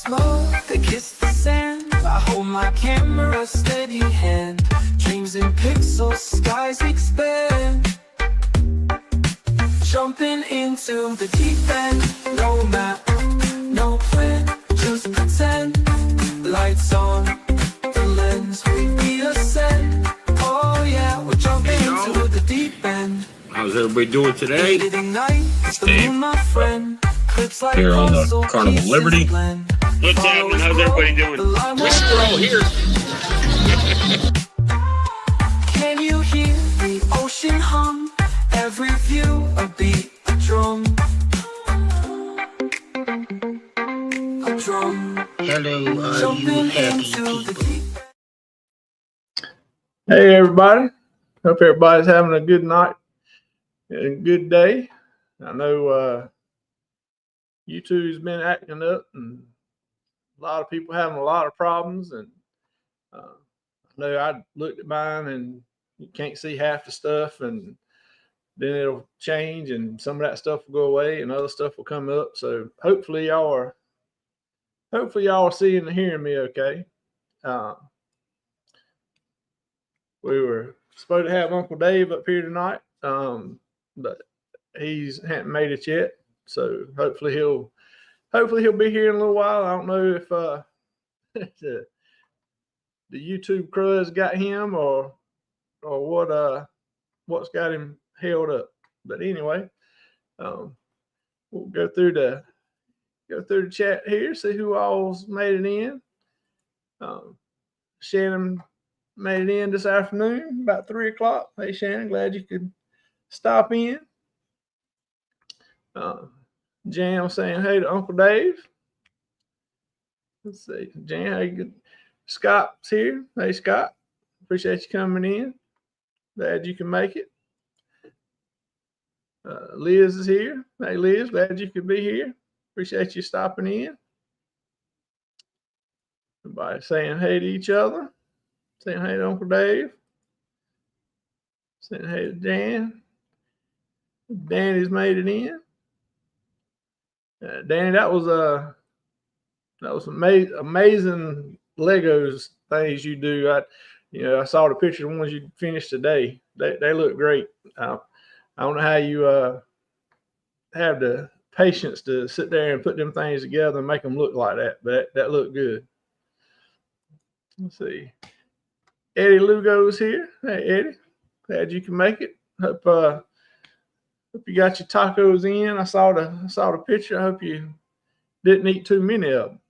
smoke, they kiss the sand. I hold my camera steady hand. Dreams in pixels, skies expand. Jumping into the deep end. No map, no plan, just pretend. Lights on, the lens, we ascend. Oh yeah, we're jumping into the deep end. How's everybody doing today? It's the moon, my friend. Clips like Here on the Carnival Liberty. What's happening? How's everybody doing? We're all here. Can you hear the ocean hum? Every view a beat, a drum. A drum. Hello, are you happy people? Hey everybody, hope everybody's having a good night and a good day. I know YouTube's been acting up and a lot of people having a lot of problems, and I know I looked at mine and you can't see half the stuff, and then it'll change and some of that stuff will go away and other stuff will come up. So hopefully y'all are seeing and hearing me okay. We were supposed to have Uncle Dave up here tonight, but he hasn't made it yet. So hopefully he'll be here in a little while. I don't know if the YouTube crew has got him or what's got him held up. But anyway, we'll go through the chat here, see who all's made it in. Shannon made it in this afternoon about 3 o'clock. Hey Shannon, glad you could stop in. Jam saying hey to Uncle Dave. Let's see, Jam, how you good? Scott's here. Hey Scott, appreciate you coming in. Glad you can make it. Liz is here. Hey Liz, glad you could be here. Appreciate you stopping in. Everybody saying hey to each other. Saying hey to Uncle Dave. Saying hey to Dan. Danny's made it in. Danny, that was amazing Legos things you do. I saw the picture of the ones you finished today. They look great. I don't know how you have the patience to sit there and put them things together and make them look like that, but that looked good. Let's see. Eddie Lugo's here. Hey Eddie, glad you can make it. Hope you got your tacos in. I saw the picture. I hope you didn't eat too many of them.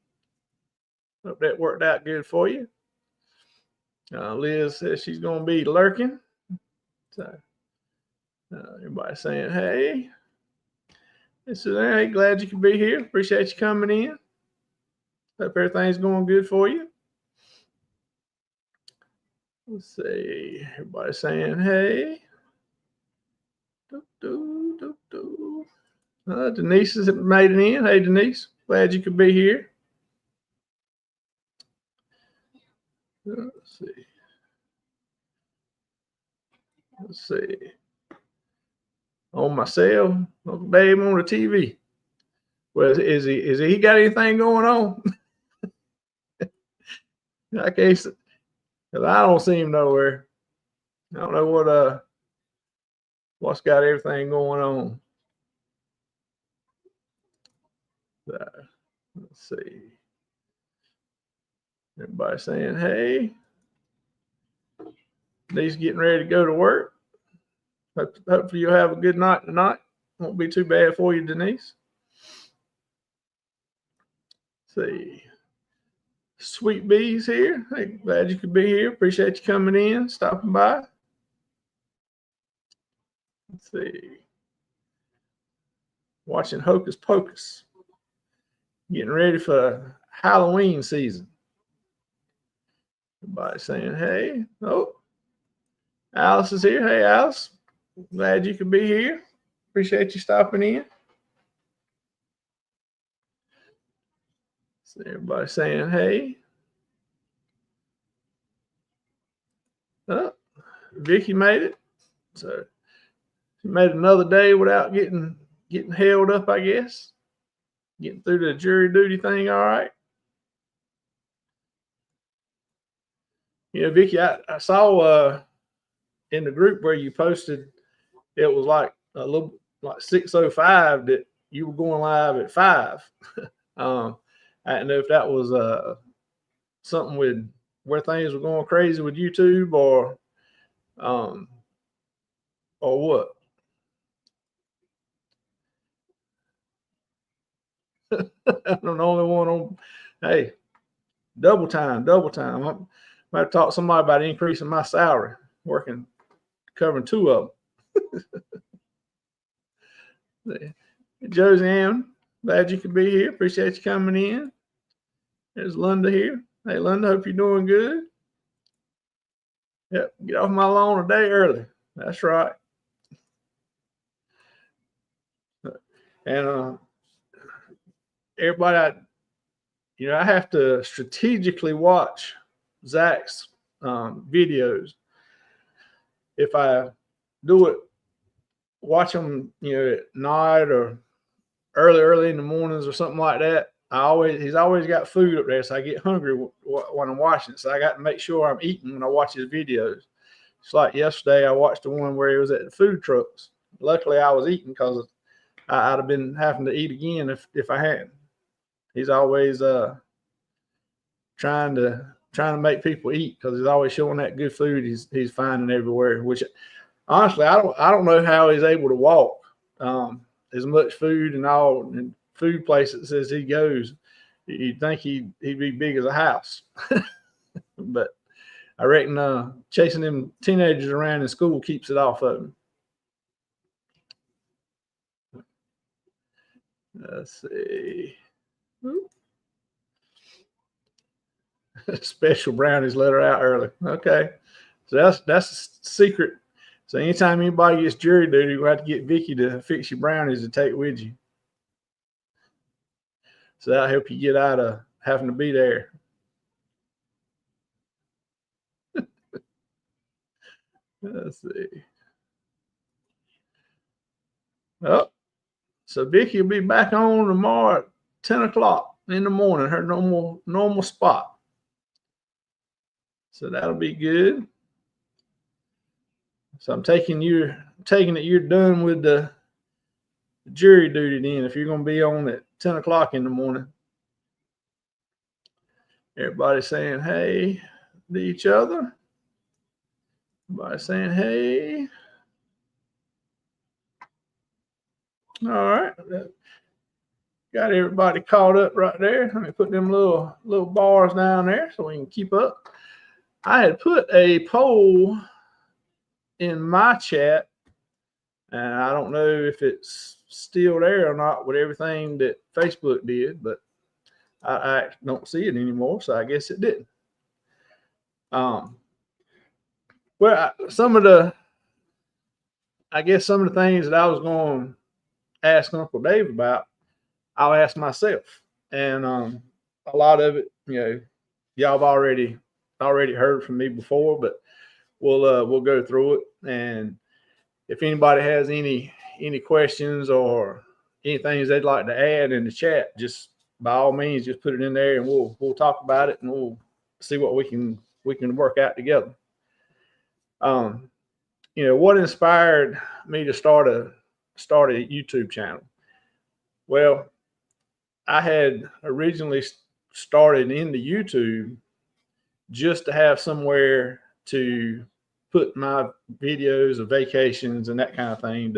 Hope that worked out good for you. Liz says she's gonna be lurking. So everybody saying hey. Hey, glad you could be here. Appreciate you coming in. Hope everything's going good for you. Let's see. Everybody saying hey. Denise has made it in. Hey, Denise. Glad you could be here. Let's see. On my cell, Uncle Dave on the TV. Well, is he got anything going on? I can't, because I don't see him nowhere. I don't know what's got everything going on. Let's see. Everybody saying hey. He's getting ready to go to work. Hopefully you'll have a good night tonight. Won't be too bad for you, Denise. Let's see. Sweet Bee's here. Hey, glad you could be here. Appreciate you coming in, stopping by. Let's see. Watching Hocus Pocus. Getting ready for Halloween season. Everybody saying hey. Oh, Alice is here. Hey, Alice. Glad you could be here. Appreciate you stopping in. So everybody saying hey. Oh, Vicky made it. So she made another day without getting held up, I guess. Getting through the jury duty thing all right. Vicky, I saw in the group where you posted, it was like a little like 6:05 that you were going live at 5. I didn't know if that was something with where things were going crazy with YouTube or what. I'm the only one on. Hey, double time. I might talk to somebody about increasing my salary, working, covering 2 of them. Josie, glad you could be here. Appreciate you coming in. There's Linda here. Hey, Linda, hope you're doing good. Yep, get off my lawn a day early. That's right. And everybody, I have to strategically watch Zach's videos. If I do it, watch them, at night or early in the mornings or something like that, he's always got food up there, so I get hungry when I'm watching. So I got to make sure I'm eating when I watch his videos. It's like yesterday, I watched the one where he was at the food trucks. Luckily, I was eating because I'd have been having to eat again if I hadn't. He's always trying to make people eat because he's always showing that good food he's finding everywhere. Which honestly, I don't know how he's able to walk as much food and all and food places as he goes. You'd think he'd be big as a house, but I reckon chasing them teenagers around in school keeps it off of him. Let's see. Special brownies let her out early. Okay, so that's a secret. So anytime anybody gets jury duty, we have to get Vicky to fix your brownies to take with you. So that'll help you get out of having to be there. Let's see. Oh, so Vicky will be back on tomorrow at 10 o'clock in the morning, her normal spot. So that'll be good. So I'm taking it you're done with the jury duty then if you're going to be on at 10 o'clock in the morning. Everybody saying hey to each other. Everybody saying hey. All right. Got everybody caught up right there. Let me put them little bars down there so we can keep up. I had put a poll in my chat, and I don't know if it's still there or not with everything that Facebook did, but I don't see it anymore, so I guess it didn't. Well, some of the things that I was going to ask Uncle Dave about, I'll ask myself, and a lot of it, y'all have already heard from me before, but we'll go through it, and if anybody has any questions or anything they'd like to add in the chat, just by all means, just put it in there, and we'll talk about it, and we'll see what we can work out together. What inspired me to start a YouTube channel? Well, I had originally started into YouTube just to have somewhere to put my videos of vacations and that kind of thing,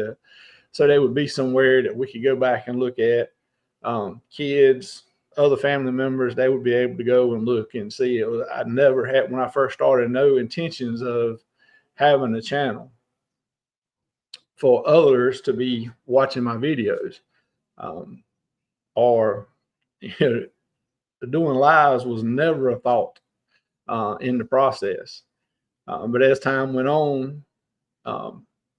so they would be somewhere that we could go back and look at. Kids, other family members, they would be able to go and look and see it. I never had, when I first started, no intentions of having a channel for others to be watching my videos, or doing lives was never a thought in the process. But as time went on,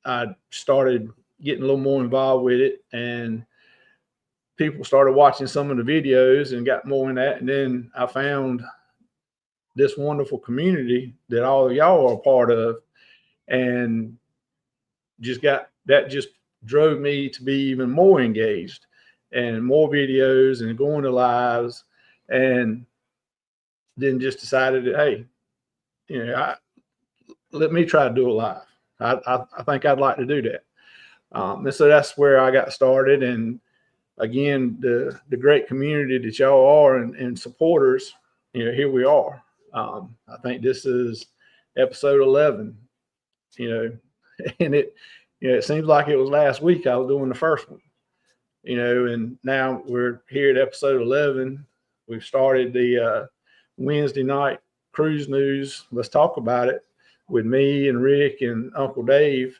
I started getting a little more involved with it, and people started watching some of the videos and got more in that. And then I found this wonderful community that all of y'all are a part of, and just drove me to be even more engaged and more videos and going to lives, and then just decided that, hey, let me try to do it live. I think I'd like to do that. And so that's where I got started. And again, the great community that y'all are and supporters, here we are. I think this is episode 11, and it seems like it was last week I was doing the first one, and now we're here at episode 11. We've started the Wednesday night cruise news. Let's talk about it with me and Rick and Uncle Dave.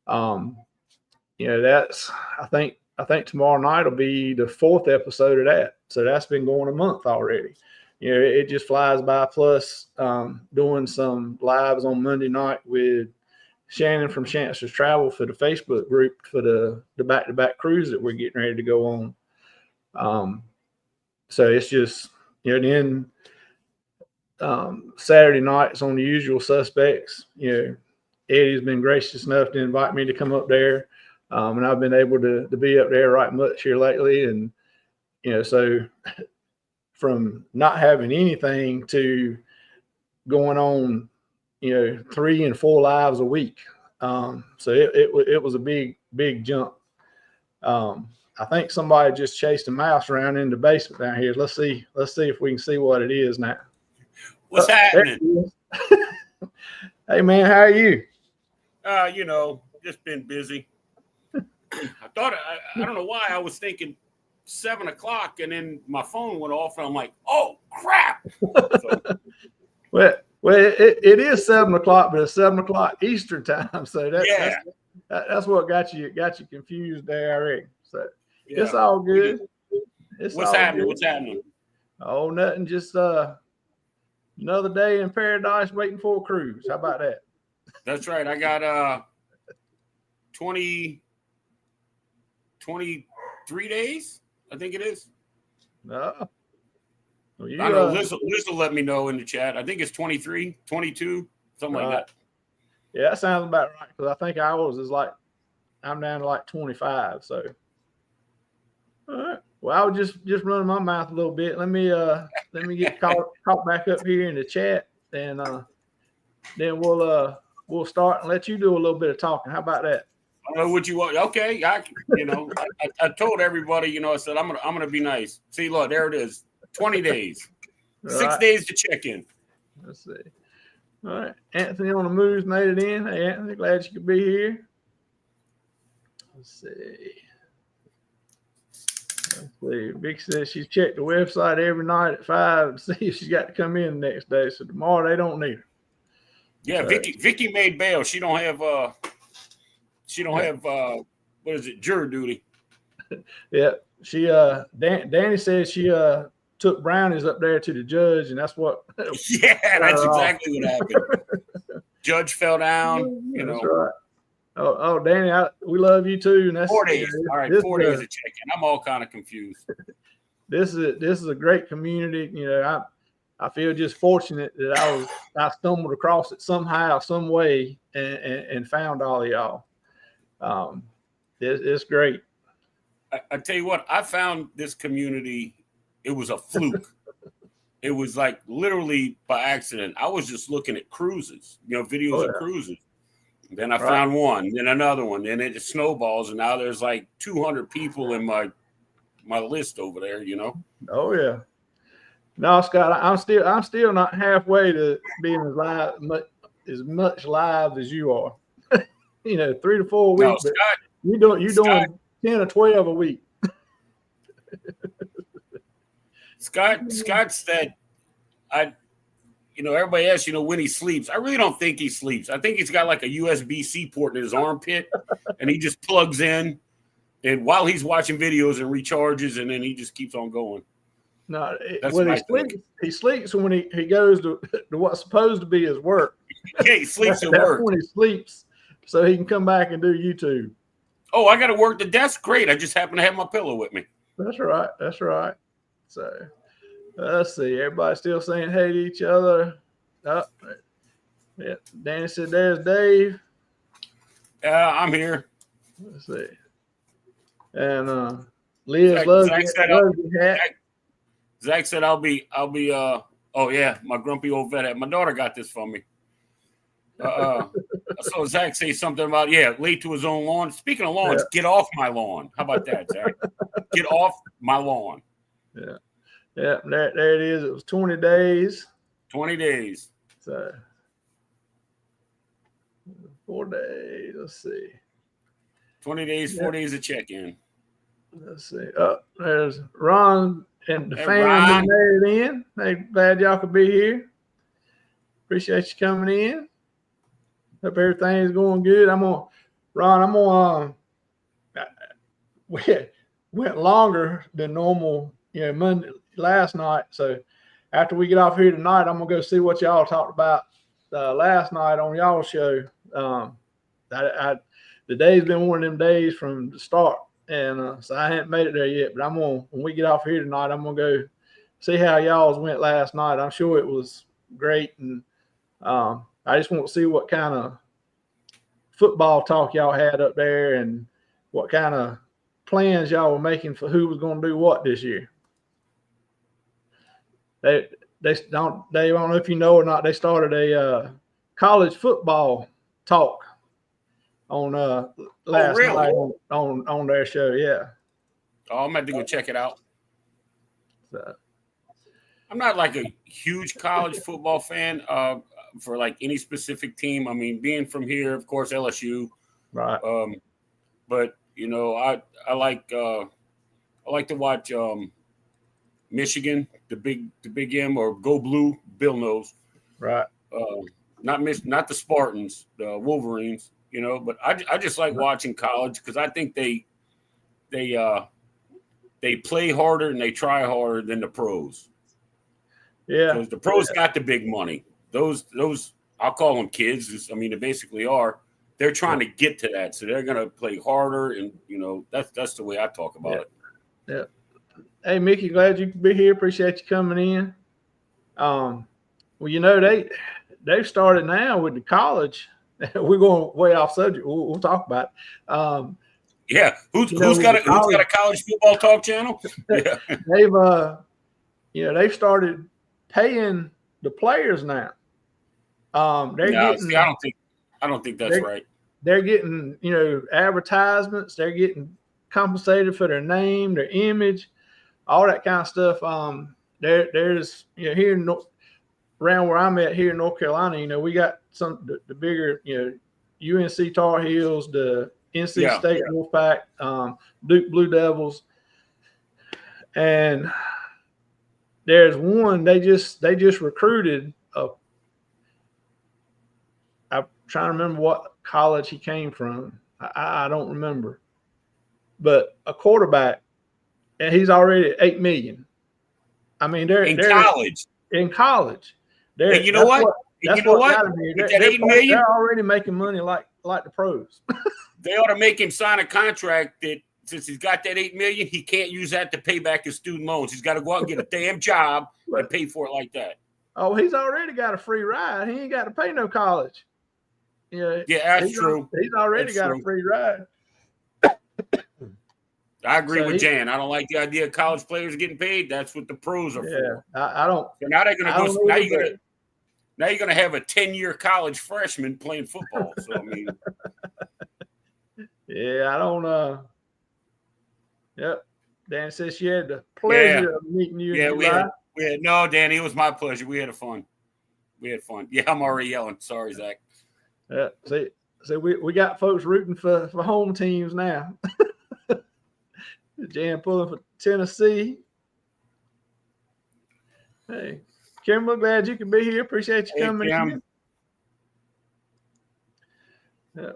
That's, I think tomorrow night will be the 4th episode of that. So that's been going a month already. It just flies by. Plus, doing some lives on Monday night with Shannon from CNSTravel for the Facebook group for the back-to-back cruise that we're getting ready to go on. So it's just, then Saturday nights on the usual suspects. Eddie's been gracious enough to invite me to come up there. And I've been able to be up there right much here lately. And, so from not having anything to going on, 3 and 4 lives a week. So it was a big jump. I think somebody just chased a mouse around in the basement down here. Let's see if we can see what it is now. What's happening? Hey man, how are you? Just been busy. I thought I don't know why I was thinking 7 o'clock, and then my phone went off, and I'm like, "Oh crap!" So, well, it is 7 o'clock, but it's 7 o'clock Eastern time, so that's what got you confused there, I reckon. So it's all good. What's happening? What's happening? Oh, nothing. Just another day in paradise, waiting for a cruise. How about that? That's right. I got 23 days, I think it is. No. Well, I know Liz will let me know in the chat. I think it's 23, 22, something like that. Yeah, that sounds about right, because I think ours is I'm down to like 25. So, all right. Well, I was just running my mouth a little bit. Let me get caught back up here in the chat, and then we'll start and let you do a little bit of talking. How about that? I know what you want. Okay, I told everybody, I said I'm gonna be nice. See, look, there it is. 20 days, 6 days to check in. Let's see. All right, Anthony on the moves made it in. Hey, Anthony, glad you could be here. Let's see. Vic says she's checked the website every night at 5 to see if she's got to come in the next day. So tomorrow they don't need her. Yeah, Vicky made bail. She don't have what is it, jury duty. Yeah, she Danny says she took brownies up there to the judge, and that's what. Yeah, that's exactly what happened. Judge fell down. That's right. Oh, Danny, we love you too. And that's 4 days. All right, 4 days of checking. I'm all kind of confused. This is a great community. I feel just fortunate that I stumbled across it somehow, some way, and found all of y'all. It's great. I tell you what, I found this community. It was a fluke. It was like literally by accident. I was just looking at cruises, videos of cruises. Then I found one, then another one, then it snowballs, and now there's like 200 people in my list over there. Oh yeah. No, Scott, I'm still not halfway to being as much live as you are. 3 to 4 weeks. No, Scott, you're doing 10 or 12 a week. Scott said, everybody asks, when he sleeps. I really don't think he sleeps. I think he's got like a USB-C port in his armpit, and he just plugs in, and while he's watching videos and recharges, and then he just keeps on going. No, he sleeps when he goes to what's supposed to be his work. Yeah, he sleeps at work. When he sleeps, so he can come back and do YouTube. Oh, I got to work the desk. Great. I just happen to have my pillow with me. That's right. So let's see. Everybody still saying hey to each other. Oh, yeah. Danny said, "There's Dave." I'm here. Let's see. And Liz loves your hat. Zach said I'll be Oh yeah, my grumpy old vet. My daughter got this from me. I saw Zach say something about late to his own lawn. Speaking of lawns, get off my lawn. How about that, Zach? Get off my lawn. Yeah. There it is. It was 20 days. 20 days. So 4 days. Let's see. 20 days, 4 days of check-in. Let's see. There's Ron and the Hey, family Ron. made it in. Hey, glad y'all could be here. Appreciate you coming in. Hope everything's going good. Ron, we went longer than normal, Monday last night. So after we get off here tonight, I'm gonna go see what y'all talked about last night on y'all's show. The day's been one of them days from the start, and so I haven't made it there yet. But when we get off here tonight, I'm gonna go see how y'all's went last night. I'm sure it was great, and I just want to see what kind of football talk y'all had up there and what kind of plans y'all were making for who was going to do what this year. They don't know if you know or not. They started a college football talk on last night on their show. Yeah. Oh, I'm going to go check it out. So, I'm not like a huge college football fan for like any specific team. I mean, being from here, of course, LSU. right. But I like to watch Michigan, the big M, or Go Blue. Bill knows. Right. Not the Spartans, the Wolverines. But I just like watching college because I think they play harder and they try harder than the pros. Yeah. Because the pros got the big money. Those I'll call them kids. I mean, they basically are. They're trying to get to that, so they're going to play harder, and that's the way I talk about it. Yeah. Hey, Mickey, glad you could be here. Appreciate you coming in. Well, they've started now with the college. We're going way off subject. We'll talk about it. Yeah, who's got a college football talk channel? Yeah. They've started paying the players now. I don't think that's right. They're getting, advertisements. They're getting compensated for their name, their image, all that kind of stuff. There's here around where I'm at here in North Carolina, we got the bigger, UNC Tar Heels, the NC State Wolfpack, Duke Blue Devils, and there's one they just recruited. I'm trying to remember what college he came from. I don't remember, but a quarterback, and he's already at $8 million. I mean, they're college. In college, and you know what? That's what $8 million. They're already making money like the pros. They ought to make him sign a contract that since he's got that $8 million, he can't use that to pay back his student loans. He's got to go out and get a damn job and pay for it like that. Oh, he's already got a free ride. He ain't got to pay no college. Yeah, that's true. He's already got a free ride. I agree with Jan. I don't like the idea of college players getting paid. That's what the pros are for. I don't. So now they're going to go. Now you're going to have a 10-year college freshman playing football. So I mean, yeah, I don't. Yep. Dan says she had the pleasure of meeting you. Yeah, we had. No, Danny, it was my pleasure. We had fun. Yeah, I'm already yelling. Sorry, Zach. Yeah. See, we got folks rooting for home teams now. Jan pulling for Tennessee. Hey, Kimber, glad you could be here. Appreciate you coming in. Yeah.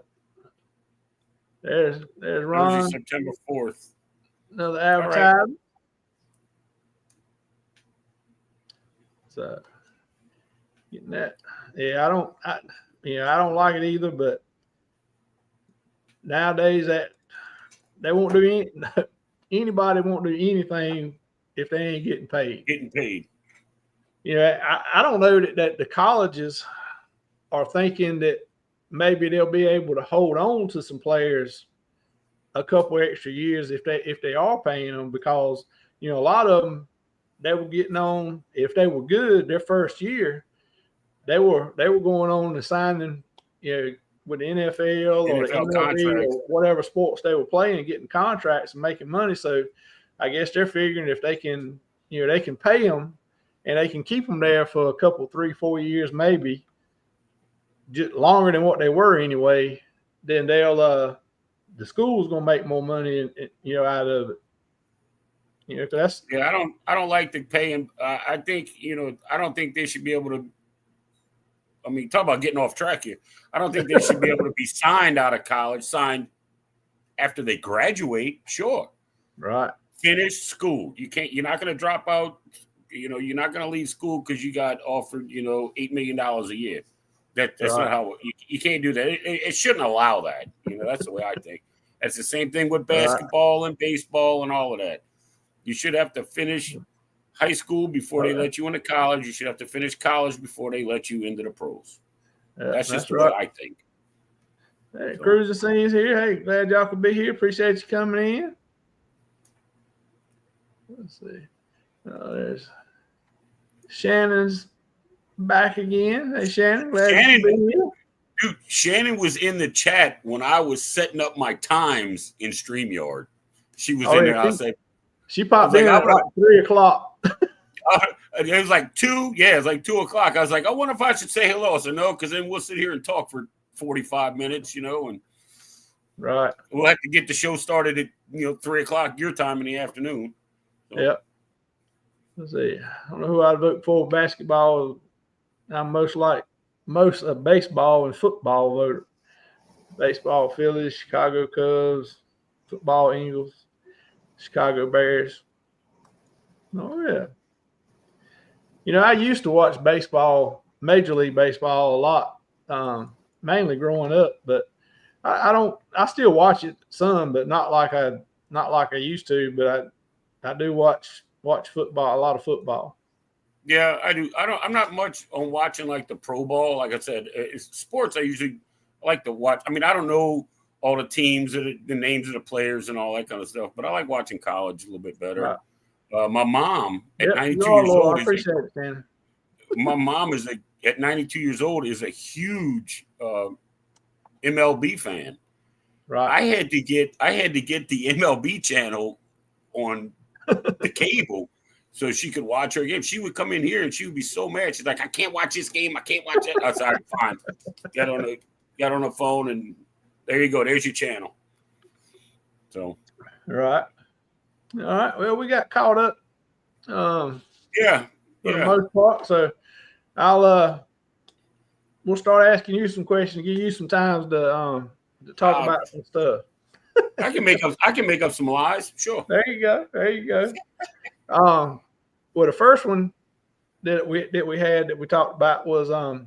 There's Ron. September 4th. Another advertisement. Right. So getting that. Yeah, I don't like it either, but nowadays that they won't do anybody won't do anything if they ain't getting paid. I don't know that the colleges are thinking that maybe they'll be able to hold on to some players a couple extra years if they are paying them, because a lot of them they were getting on. If they were good their first year, they were going on to signing, with the NFL or the NFL MLB contracts. or whatever sports they were playing, and getting contracts and making money. So I guess they're figuring if they can, they can pay them and they can keep them there for a couple, 3-4 years, maybe just longer than what they were anyway, then they'll, the school's going to make more money, out of it. That's, Yeah, I don't like to pay him. I think, I don't think they should be able to. I mean, talk about getting off track here. I don't think they should be able to be signed out of college, signed after they graduate. Sure. right. Finish school. You're not going to drop out. You're not going to leave school because you got offered, $8 million a year. That's right. not how you can't do that. It shouldn't allow that. That's the way I think. That's the same thing with basketball and baseball and all of that. You should have to finish high school before they let you into college. You should have to finish college before they let you into the pros. That's just the way I think. Hey, Cruiser Scenes here. Hey, glad y'all could be here. Appreciate you coming in. Let's see. There's Shannon's back again. Hey, Shannon. Glad you could be here. Dude, Shannon was in the chat when I was setting up my times in StreamYard. She was in there. I said, she popped in at like 3 o'clock. It was like 2. Yeah, it was like 2 o'clock. I was like, I wonder if I should say hello. I said, no, because then we'll sit here and talk for 45 minutes, and right. We'll have to get the show started at 3 o'clock your time in the afternoon. So. Yep. Let's see. I don't know who I'd vote for. Basketball. I'm most baseball and football voter. Baseball, Phillies, Chicago Cubs, football, Eagles, Chicago Bears. Oh yeah. I used to watch baseball, Major League Baseball, a lot, mainly growing up. But I still watch it some, but not like I used to. But I do watch football, a lot of football. Yeah, I do. I'm not much on watching like the Pro Bowl. Like I said, it's sports I usually like to watch. I mean, I don't know all the teams, the names of the players and all that kind of stuff, but I like watching college a little bit better. Right. My mom at 92 years old. I appreciate it, Stan. My mom at 92 years old is a huge MLB fan. Right. I had to get the MLB channel on the cable so she could watch her game. She would come in here and she would be so mad. She's like, I can't watch this game. I can't watch it. I said, fine. Got on the phone and there you go. There's your channel. So. Right. All right. Well, we got caught up. For the most part. So we'll start asking you some questions, give you some times to talk about some stuff. I can make up some lies. Sure. There you go. Well, the first one that we talked about was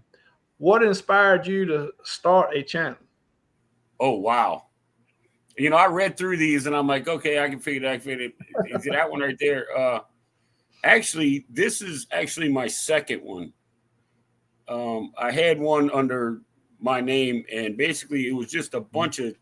what inspired you to start a channel? Oh wow. I read through these and I'm like, okay, I can figure it. Is it that one right there? Actually, this is actually my second one. I had one under my name, and basically it was just a bunch of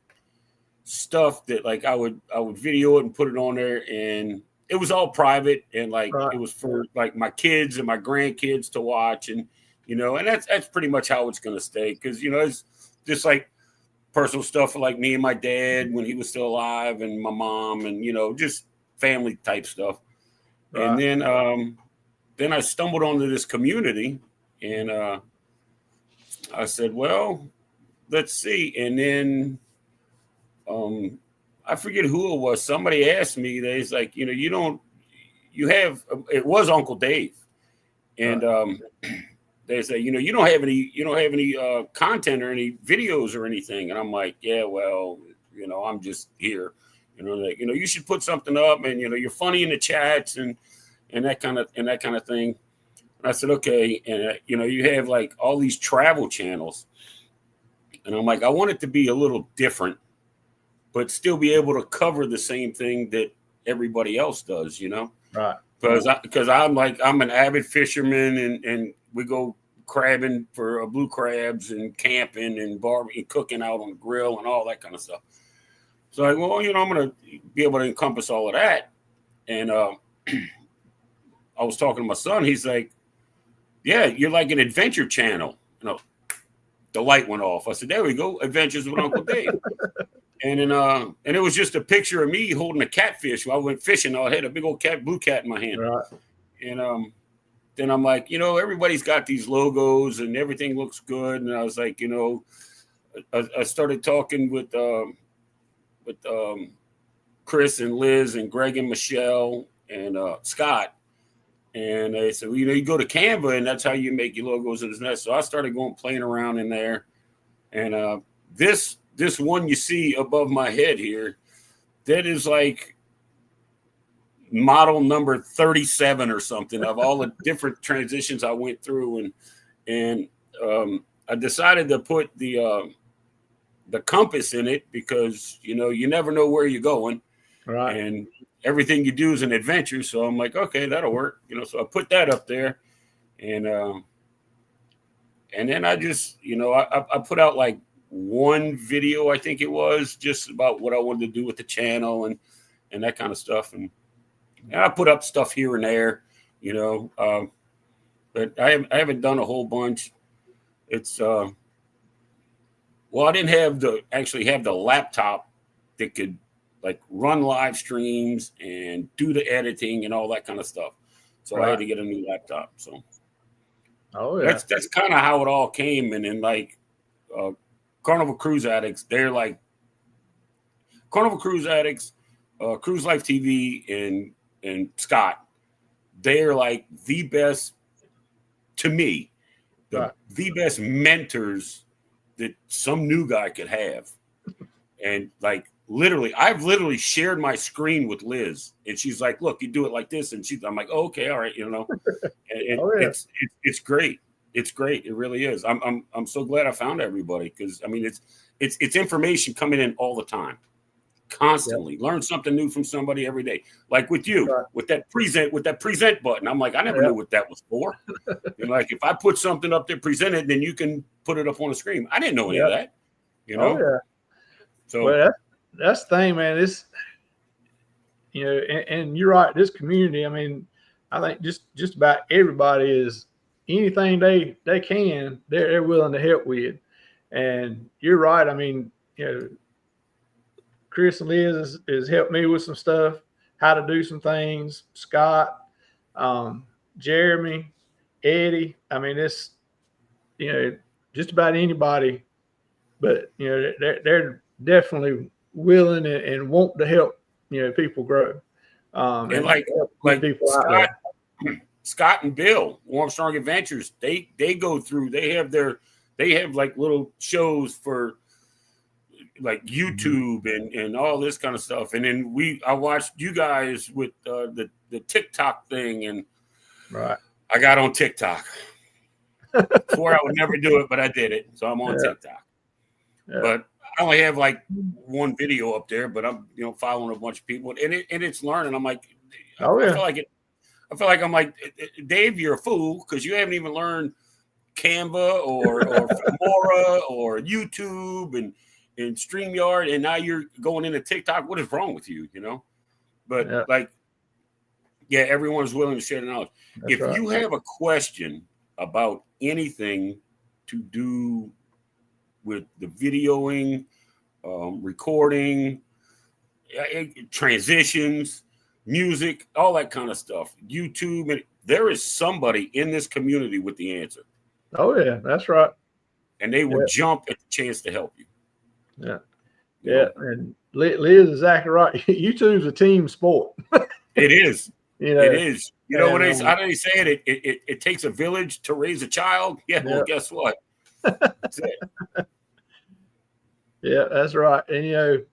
stuff that like I would video it and put it on there, and it was all private and like It was for like my kids and my grandkids to watch, and and that's pretty much how it's gonna stay, because it's just like personal stuff for like me and my dad when he was still alive, and my mom, and just family type stuff. Right. And then I stumbled onto this community, and I said, well, let's see. And then I forget who it was. Somebody asked me, they's like, it was Uncle Dave. And they say, you don't have any content or any videos or anything. And I'm like, yeah, well, I'm just here. Like, you should put something up, and you're funny in the chats and that kind of thing. And I said, okay. And you have like all these travel channels, and I'm like, I want it to be a little different, but still be able to cover the same thing that everybody else does, Right. Because I'm an avid fisherman, and we go crabbing for blue crabs and camping and barbecue, cooking out on the grill and all that kind of stuff. So like, well, I'm going to be able to encompass all of that. And I was talking to my son. He's like, "Yeah, you're like an adventure channel." The light went off. I said, "There we go, Adventures with Uncle Dave." And then, and it was just a picture of me holding a catfish. I went fishing. I had a big old blue cat in my hand. Right. And then I'm like, everybody's got these logos and everything looks good. And I was like, I started talking with Chris and Liz and Greg and Michelle and Scott. And they said, well, you go to Canva and that's how you make your logos and this and that. So I started playing around in there. And this one you see above my head here, that is like model number 37 or something of all the different transitions I went through. And I decided to put the compass in it because, you never know where you're going. Right. And everything you do is an adventure. So I'm like, okay, that'll work. So I put that up there. And then I just, I put out like one video, I think it was, just about what I wanted to do with the channel and that kind of stuff. And I put up stuff here and there, but I haven't done a whole bunch. It's, I didn't actually have the laptop that could like run live streams and do the editing and all that kind of stuff. So I had to get a new laptop. So that's kind of how it all came. And then like Carnival Cruise Addicts, they're like Carnival Cruise Addicts, Cruise Life TV and Scott, they're like the best to me, the best mentors that some new guy could have. And like, I've literally shared my screen with Liz, and she's like, "Look, you do it like this," and I'm like, oh, "Okay, all right," It's great. It's great. It really is. I'm so glad I found everybody because I mean it's information coming in all the time, constantly. Learn something new from somebody every day. Like with you, with that present button. I'm like, I never knew what that was for. And like if I put something up there, present it, then you can put it up on the screen. I didn't know any of that. So that's the thing, man. This, and you're right. This community, I mean, I think just about everybody is anything they can, they're willing to help with. And you're right. I mean, Chris and Liz has helped me with some stuff, how to do some things. Scott, Jeremy, Eddie. I mean, it's just about anybody, but they're definitely willing and want to help people grow. And like people Scott and Bill, Armstrong Adventures, they go through. They have like little shows for like YouTube and all this kind of stuff. And then I watched you guys with the TikTok thing, and I got on TikTok. Before I would never do it, but I did it, so I'm on TikTok. But I only have like one video up there, but I'm following a bunch of people, and it's learning. I'm like, I feel like I'm like, Dave, you're a fool because you haven't even learned Canva or Filmora or YouTube and StreamYard, and now you're going into TikTok. What is wrong with you? But everyone's willing to share the knowledge. If you have a question about anything to do with the videoing, recording, transitions, music, all that kind of stuff, YouTube, and there is somebody in this community with the answer. Oh yeah, that's right. And they will jump at the chance to help you. And Liz is exactly right. YouTube's a team sport. It is. It is. When how do they say it? It takes a village to raise a child. Yeah. Well, guess what? That's it. Yeah, that's right. And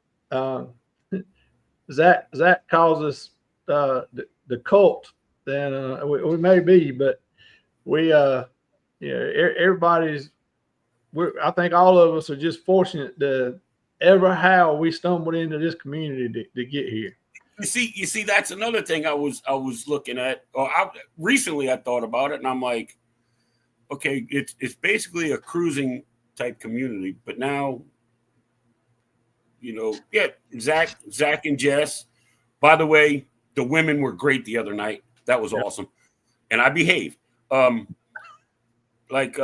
Zach calls us the cult. Then we may be, but we everybody's. I think all of us are just fortunate to ever how we stumbled into this community to get here. You see, that's another thing I was looking at. Recently I thought about it, and I'm like, okay, it's basically a cruising type community, but now, Zach and Jess. By the way, the women were great the other night. That was awesome. and I behave. Like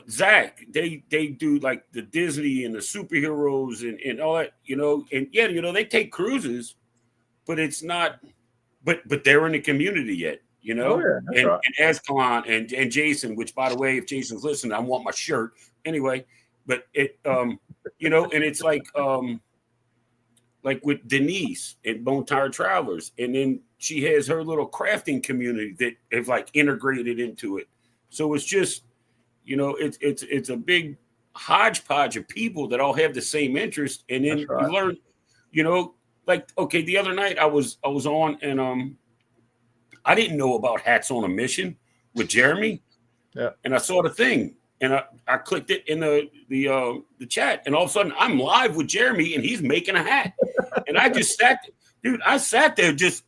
Zach, they do like the Disney and the superheroes and all that, you know, and yeah, you know, they take cruises, but it's not, but they're in the community yet, you know. Oh, yeah, that's right. And Ascalon and Jason, which by the way, if Jason's listening, I want my shirt anyway. But it, you know, and it's like with Denise and Bone Tired Travelers, and then she has her little crafting community that have like integrated into it. So it's just, you know, it's a big hodgepodge of people that all have the same interest, and then That's right. you learn, you know, like okay, the other night I was on, and I didn't know about Hats on a Mission with Jeremy, Yeah. and I saw the thing, and I clicked it in the chat, and all of a sudden I'm live with Jeremy, and he's making a hat, and I just sat, dude, I sat there just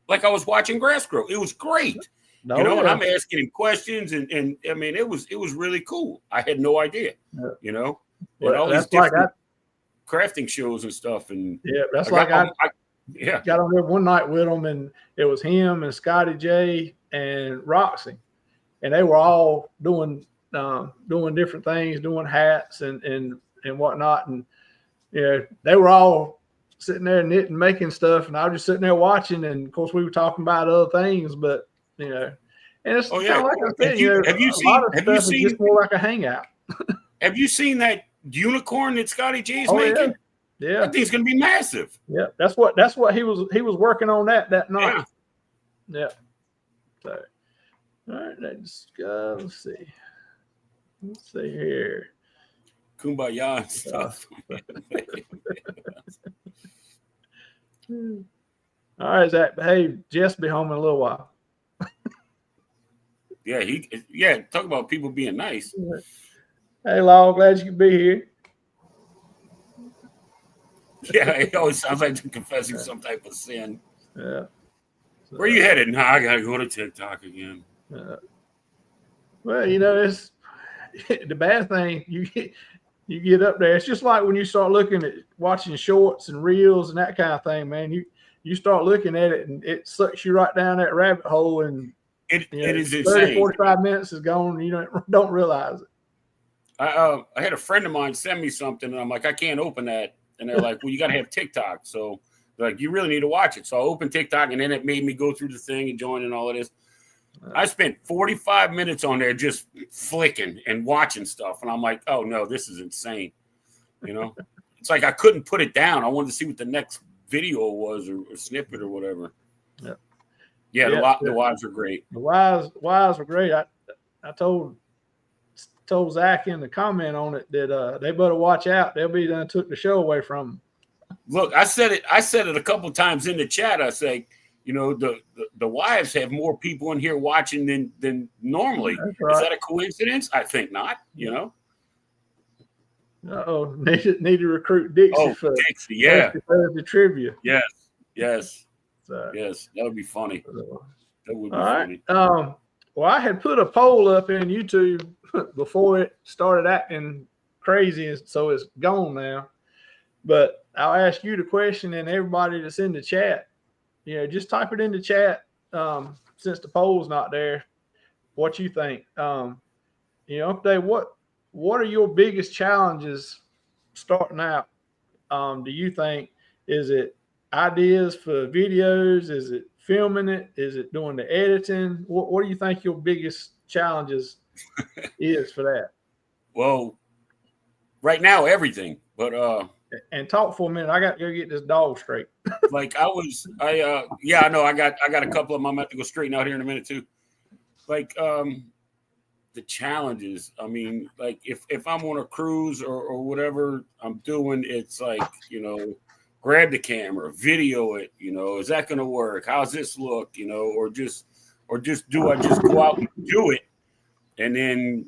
like I was watching grass grow. It was great. No, You know, yeah. and I'm asking him questions, and I mean, it was really cool. I had no idea, Yeah. you know, Well, and all these that's like different crafting shows and stuff. And Yeah, that's I like got, I yeah, got on there one night with them, and it was him and Scotty J and Roxy, and they were all doing different things, doing hats and whatnot, and yeah, they were all sitting there knitting, making stuff, and I was just sitting there watching, and of course we were talking about other things, but you know, and it's Oh, kind yeah. of like I said, you know, Have you a lot of seen- have you stuff is seen- just more like a hangout. have you seen that unicorn that Scotty G is Oh, making? Yeah. That thing's gonna be massive. Yeah, that's what he was working on that night. Yeah. Yeah. So, all right, let's go. Let's see here. Kumbaya and stuff. All right, Zach. Hey, Jess be home in a little while. Yeah, talk about people being nice. Hey, Law, glad you could be here. Yeah, it always sounds like they're confessing some type of sin. Yeah. So, Where you headed? Nah, I gotta go to TikTok again. well, you know, it's the bad thing. You get up there. It's just like when you start looking at watching shorts and reels and that kind of thing, man. You start looking at it, and it sucks you right down that rabbit hole, and It is 30, insane. 45 minutes is gone, and you don't realize it. I had a friend of mine send me something, and I'm like, I can't open that. And they're like, well, you got to have TikTok. So they're like, you really need to watch it. So I opened TikTok, and then it made me go through the thing and join and all of this. I spent 45 minutes on there just flicking and watching stuff. And I'm like, oh, no, this is insane. You know, it's like I couldn't put it down. I wanted to see what the next video was or snippet or whatever. Yeah, the wives are great. The wives were great. I told Zach in the comment on it that they better watch out. They'll be done took the show away from them. Look, I said it a couple times in the chat. I say, you know, the wives have more people in here watching than normally. Right. Is that a coincidence? I think not. You know. Uh-oh, need to recruit Dixie for Dixie, yeah, the trivia. Yes. So, Yes, that would be funny. That would be all funny. right. Well, I had put a poll up in YouTube before it started acting crazy, so it's gone now. But I'll ask you the question, and everybody that's in the chat, you know, just type it in the chat. Since the poll's not there, what you think? You know, Dave, what are your biggest challenges starting out? Do you think? Is it ideas for videos? Is it filming it? Is it doing the editing? What do you think your biggest challenges is for that? Well, right now everything, but and talk for a minute. I got to go get this dog straight. like I know I got a couple of them. I'm about to go straighten out here in a minute too. Like the challenges. I mean, like if I'm on a cruise or whatever I'm doing, it's like, you know, grab the camera, video it, you know, is that going to work? How's this look? You know, or just do I just go out and do it? And then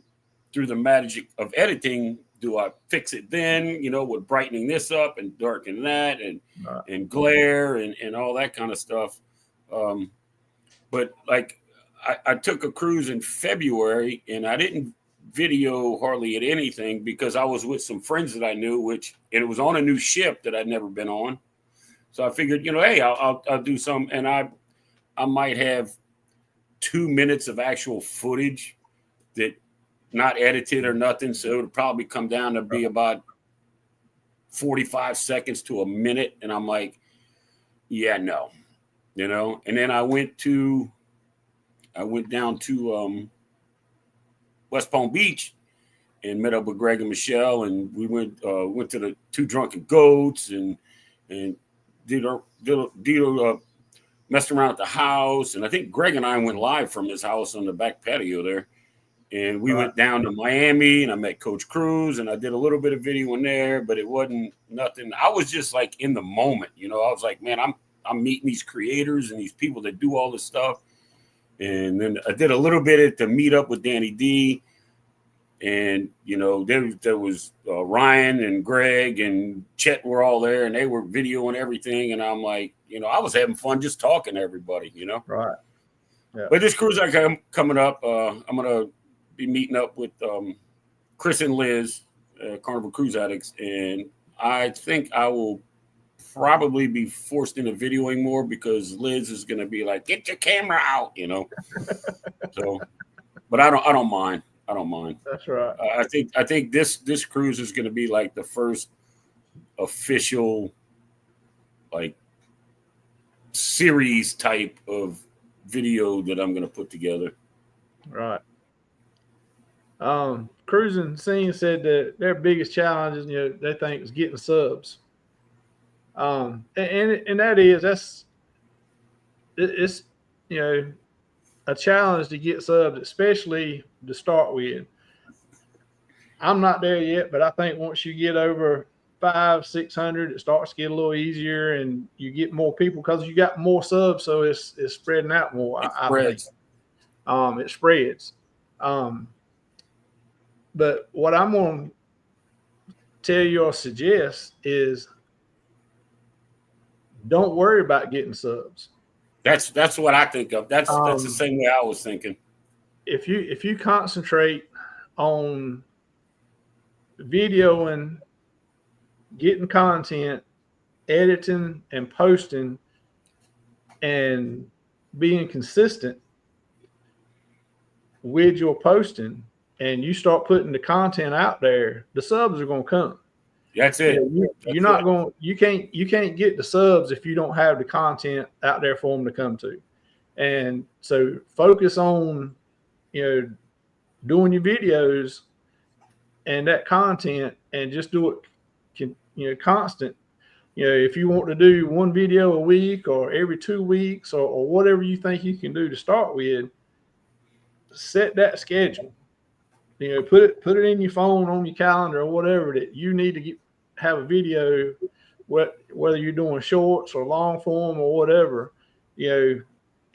through the magic of editing, do I fix it then, you know, with brightening this up and darkening that and glare and all that kind of stuff. But like I took a cruise in February, and I didn't video hardly at anything because I was with some friends that I knew, and it was on a new ship that I'd never been on. So I figured, you know, hey, I'll do some, and I might have 2 minutes of actual footage that not edited or nothing. So it would probably come down to be about 45 seconds to a minute. And I'm like, yeah, no, you know. And then I went down to West Palm Beach and met up with Greg and Michelle, and we went to the Two Drunken Goats and did messed around at the house. And I think Greg and I went live from his house on the back patio there. And we went down to Miami, and I met Coach Cruz, and I did a little bit of video in there, but it wasn't nothing. I was just like in the moment, you know. I was like, man, I'm meeting these creators and these people that do all this stuff. And then I did a little bit at the meetup with Danny D. And, you know, there was Ryan and Greg and Chet were all there, and they were videoing everything. And I'm like, you know, I was having fun just talking to everybody, you know. Right. Yeah. But this cruise I got coming up, I'm going to be meeting up with Chris and Liz, Carnival Cruise Addicts, and I think I will probably be forced into videoing more because Liz is going to be like, "Get your camera out," you know. So, but I don't mind. I don't mind. That's right. I think this cruise is going to be like the first official like series type of video that I'm going to put together. Right. Cruising Scene said that their biggest challenge is, you know, they think is getting subs. And that is, it's, you know, a challenge to get subs, especially to start with. I'm not there yet, but I think once you get over 500-600, it starts to get a little easier, and you get more people because you got more subs, so it's spreading out more. It spreads. It spreads. But what I'm going to tell you or suggest is don't worry about getting subs. That's what I think of. That's the same way I was thinking. If you concentrate on videoing, getting content, editing and posting, and being consistent with your posting, and you start putting the content out there, the subs are going to come. That's it. You're not going. You can't get the subs if you don't have the content out there for them to come to. And so focus on, you know, doing your videos and that content, and just do it, you know, constant. You know, if you want to do one video a week or every 2 weeks or whatever you think you can do to start with, set that schedule. You know, put it in your phone, on your calendar, or whatever, that you need to have a video, whether you're doing shorts or long form or whatever, you know,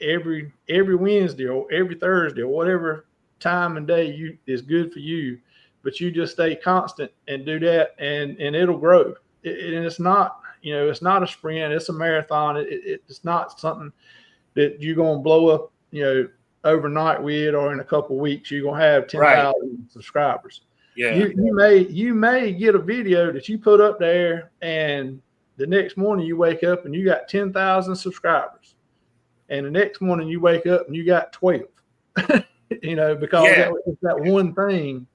every Wednesday or every Thursday or whatever time and day is good for you. But you just stay constant and do that, and it'll grow. And it's not, you know, it's not a sprint, it's a marathon. It's not something that you're going to blow up, you know, overnight with, or in a couple of weeks you're gonna have 10,000 subscribers. Yeah, you may get a video that you put up there, and the next morning you wake up and you got 10,000 subscribers, and the next morning you wake up and you got 12. You know, because that one thing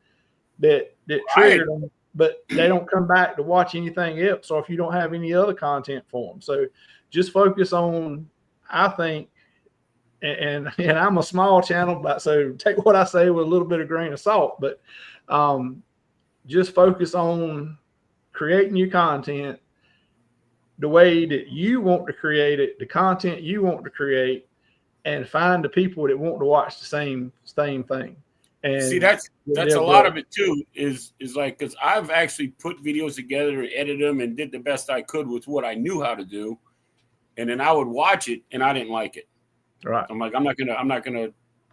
that triggered them, but they don't come back to watch anything else, or if you don't have any other content for them. So just focus on, I think. And I'm a small channel, but so take what I say with a little bit of grain of salt. But just focus on creating your content the way that you want to create it, the content you want to create, and find the people that want to watch the same thing. And see, that's a lot of it too. Is like, because I've actually put videos together and edited them and did the best I could with what I knew how to do, and then I would watch it and I didn't like it. Right. I'm like, I'm not gonna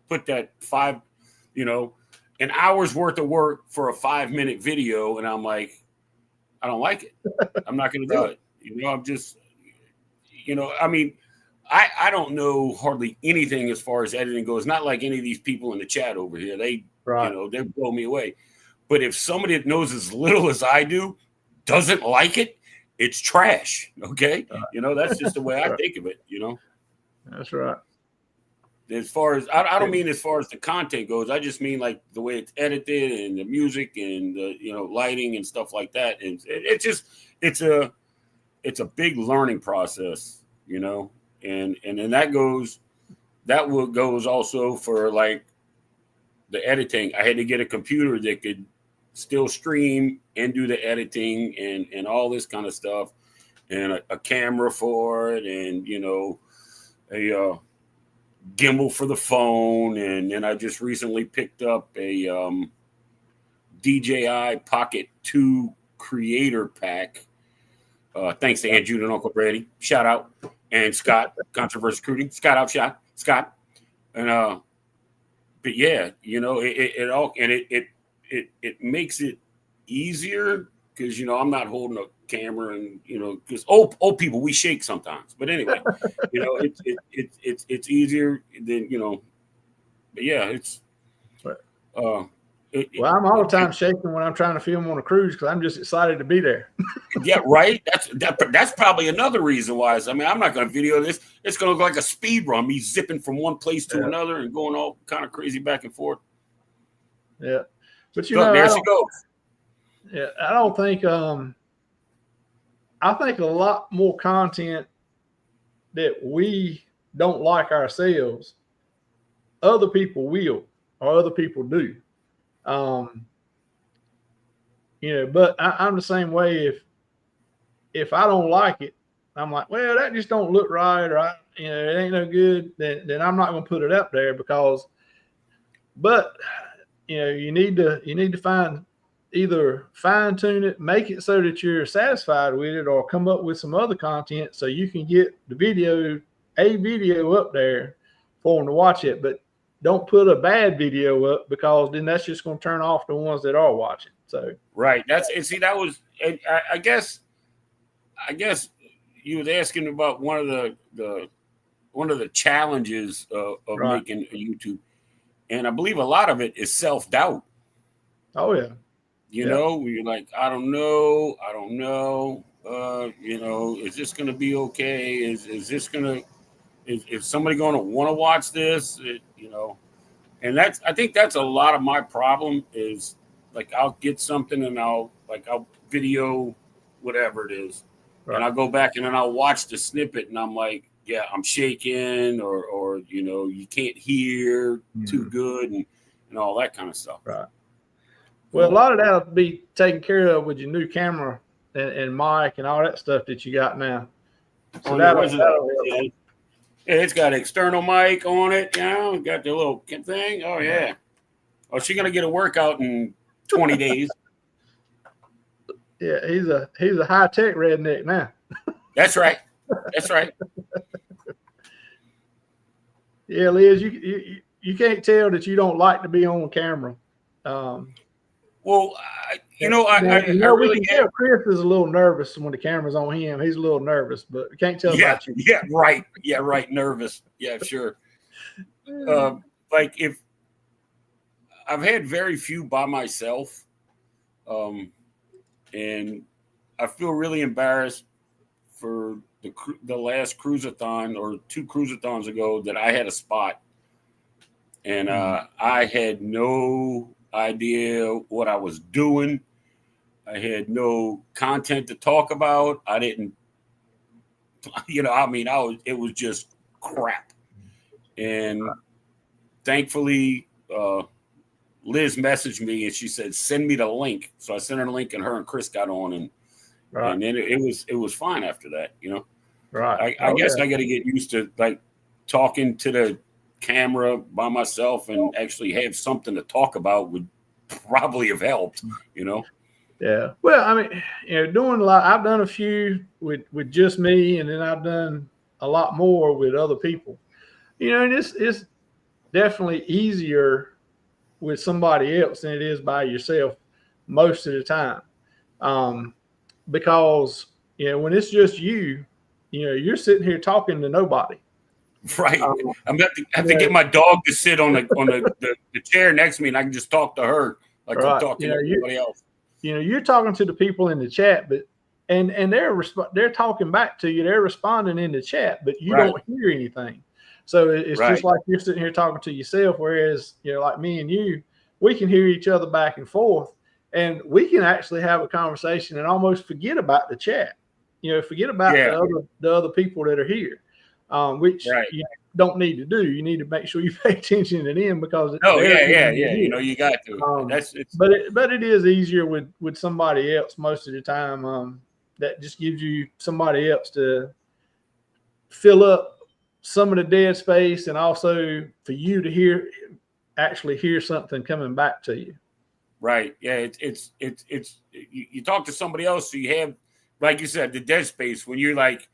put that an hour's worth of work for a 5-minute video, and I'm like, I don't like it. I'm not gonna do it. You know, I'm just, you know, I mean, I don't know hardly anything as far as editing goes. Not like any of these people in the chat over here. They they blow me away. But if somebody that knows as little as I do doesn't like it, it's trash. Okay, you know, that's just the way I think of it. You know, that's right. As far as I don't mean as far as the content goes. I just mean like the way it's edited and the music and the lighting and stuff like that. And it's a big learning process, and then that goes also for like the editing. I had to get a computer that could still stream and do the editing and all this kind of stuff, and a camera for it, and a gimbal for the phone. And then I just recently picked up a DJI Pocket 2 creator pack. Thanks to Aunt Jude and Uncle Brady. Shout out. And Scott, Controversy Recruiting. Scott out, Scott. And but yeah, it all, and it makes it easier because I'm not holding a camera, and because old people, we shake sometimes. But anyway, it's easier than but yeah, it's well, I'm all the time shaking when I'm trying to film on a cruise because I'm just excited to be there. Yeah, right. That's probably another reason why. I'm not going to video this. It's going to look like a speed run, me zipping from one place to another and going all kind of crazy back and forth. Yeah, but there she goes. Yeah, I don't think. I think a lot more content that we don't like ourselves, other people will, or other people do. But I'm the same way. If I don't like it, I'm like, well, that just don't look right, or it ain't no good. Then I'm not going to put it up there but you need to find, either fine tune it, make it so that you're satisfied with it, or come up with some other content so you can get a video up there for them to watch it. But don't put a bad video up, because then that's just going to turn off the ones that are watching. So right, I guess you was asking about one of the challenges of making a YouTube, and I believe a lot of it is self-doubt. Oh yeah. You're like, I don't know. Is this going to be okay? Is somebody going to want to watch this? And I think that's a lot of my problem is, like, I'll get something and I'll video whatever it is. Right. And I'll go back and then I'll watch the snippet and I'm like, yeah, I'm shaking or you can't hear too good and all that kind of stuff. Right. Well, a lot of that will be taken care of with your new camera and mic and all that stuff that you got now. So it's got an external mic on it, got the little thing. Oh yeah. Oh, she's gonna get a workout in 20 days. Yeah, he's a high-tech redneck now. That's right. Yeah, Liz, you can't tell that you don't like to be on camera. Well, I really can tell Chris is a little nervous when the camera's on him. He's a little nervous, but we can't tell about you. Yeah, right. Yeah, right. Nervous. Yeah, sure. Like, if I've had very few by myself, and I feel really embarrassed for the last cruisathon or 2 cruisathons ago that I had a spot, and I had no idea what I was doing. I had no content to talk about. I didn't, it was just crap. And thankfully, Liz messaged me and she said, send me the link. So I sent her the link and her and Chris got on, and then it was fine after that, Right. I guess I got to get used to like talking to the camera by myself and actually have something to talk about would probably have helped, Yeah. Well, doing a lot. I've done a few with just me, and then I've done a lot more with other people. And it's definitely easier with somebody else than it is by yourself most of the time. Because when it's just you, you're sitting here talking to nobody. Right. I'm going to have to get my dog to sit on the chair next to me, and I can just talk to her like I'm talking to everybody else. You're talking to the people in the chat, but and they're talking back to you. They're responding in the chat, but you don't hear anything. So it's Right. just like you're sitting here talking to yourself, whereas, you know, like me and you, we can hear each other back and forth, and we can actually have a conversation and almost forget about the chat. You know, forget about Yeah. the other people that are here, which Right. you don't need to do. You need to make sure you pay attention to them because Oh they're yeah. here. You know, you got to. But it is easier with somebody else most of the time. That just gives you somebody else to fill up some of the dead space, and also for you to actually hear something coming back to you. Right. Yeah. You talk to somebody else, so you have, like you said, the dead space when you're like,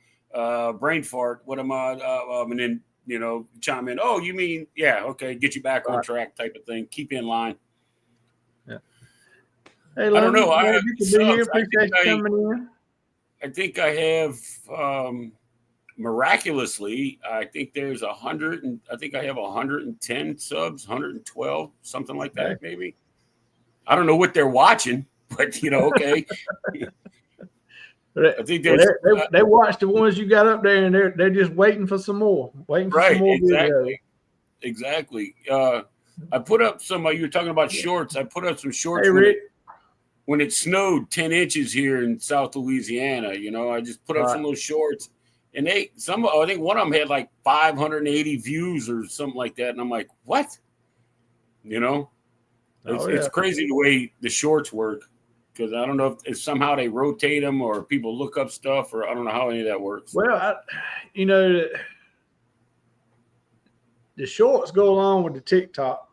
brain fart. What am I? And then, you know, chime in. Oh, you mean, yeah. Okay. Get you back on track type of thing. Keep you in line. Yeah. Hey, I don't know. you can be here. Appreciate you coming in. I think I have, miraculously, I think there's 100, and I think I have 110 subs, 112, something like that, maybe. I don't know what they're watching, but you know, okay. I think they watched the ones you got up there, and they're just waiting for some more, some more videos. Exactly. I put up some. You were talking about shorts. I put up some shorts. Hey, Rick. When it snowed 10 inches here in South Louisiana, you know, I just put up some of those shorts, and I think one of them had like 580 views or something like that. And I'm like, what? You know, it's crazy the way the shorts work, because I don't know if somehow they rotate them or people look up stuff, or I don't know how any of that works. Well, you know, the shorts go along with the TikTok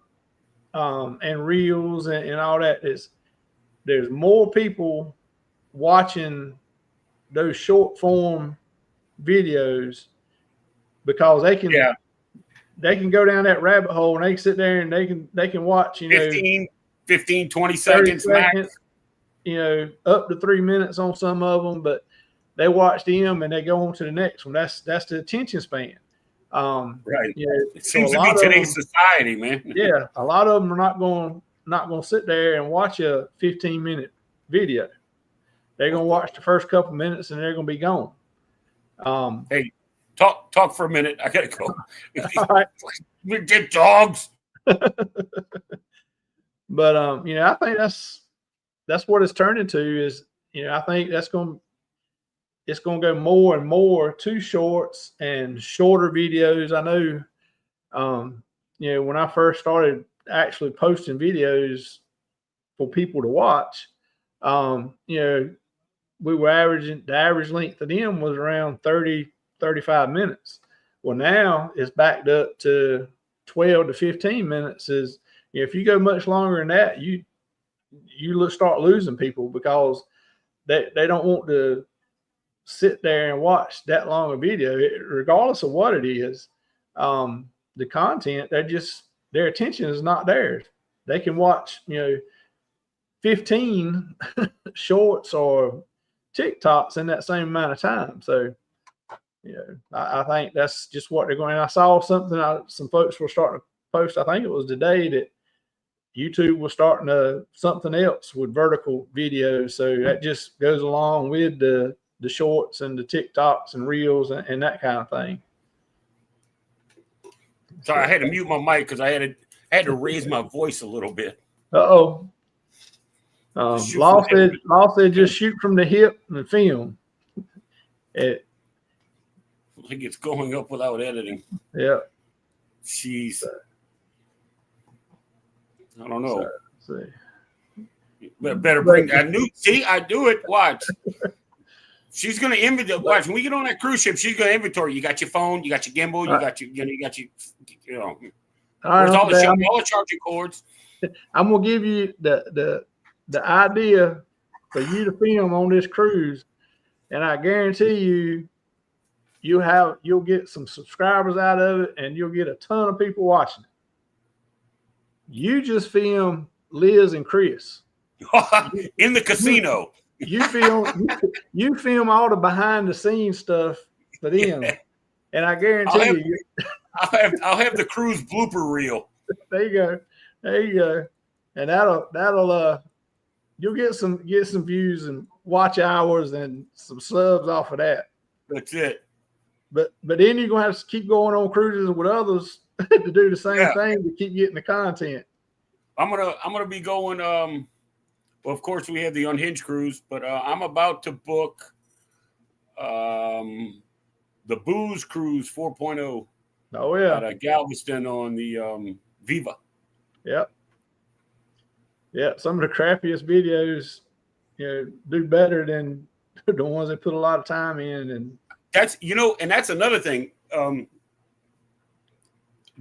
and reels and all that. There's more people watching those short form videos because they can go down that rabbit hole, and they can sit there and they can watch, you know, 15, 20 seconds max, you know, up to 3 minutes on some of them, but they watch them and they go on to the next one. That's the attention span. Right. You know, it seems to be today's society, man. Yeah. A lot of them are not going to sit there and watch a 15-minute video. They're going to watch the first couple minutes and they're going to be gone. Hey, talk for a minute. I got to go. All right. We get dogs. But, you know, I think that's what it's turned into is, you know, I think it's going to go more and more to shorts and shorter videos. I know, you know, when I first started actually posting videos for people to watch, you know, we were the average length of them was around 30, 35 minutes. Well, now it's backed up to 12 to 15 minutes. Is, you know, if you go much longer than that, you start losing people because they don't want to sit there and watch that long a video, regardless of what it is. The content, their attention is not there. They can watch, you know, 15 shorts or TikToks in that same amount of time. So, you know, I think that's just what they're going. I saw something, some folks were starting to post, I think it was today, that YouTube was starting something else with vertical videos. So that just goes along with the shorts and the TikToks and reels and that kind of thing. Sorry, I had to mute my mic because I had to raise my voice a little bit. Law said just shoot from the hip and film. I think it's going up without editing. Yeah. Jeez. I don't know. Better bring. I do it. Watch. She's gonna inventory. Watch, when we get on that cruise ship, she's gonna inventory. You got your phone, you got your gimbal, you got your. Where's all the charging cords? I'm gonna give you the idea for you to film on this cruise, and I guarantee you'll get some subscribers out of it, and you'll get a ton of people watching it. You just film Liz and Chris in the casino. You film all the behind the scenes stuff for them, and I guarantee I'll have the cruise blooper reel. There you go, and that'll you'll get some views and watch hours and some subs off of that. That's it. but then you're gonna have to keep going on cruises with others to do the same thing to keep getting the content. I'm gonna be going. Well, of course, we have the Unhinged cruise, but I'm about to book the Booze Cruise 4.0. Oh yeah, At Galveston on the Viva. Yep. Yeah, some of the crappiest videos, do better than the ones that put a lot of time in. And that's and that's another thing.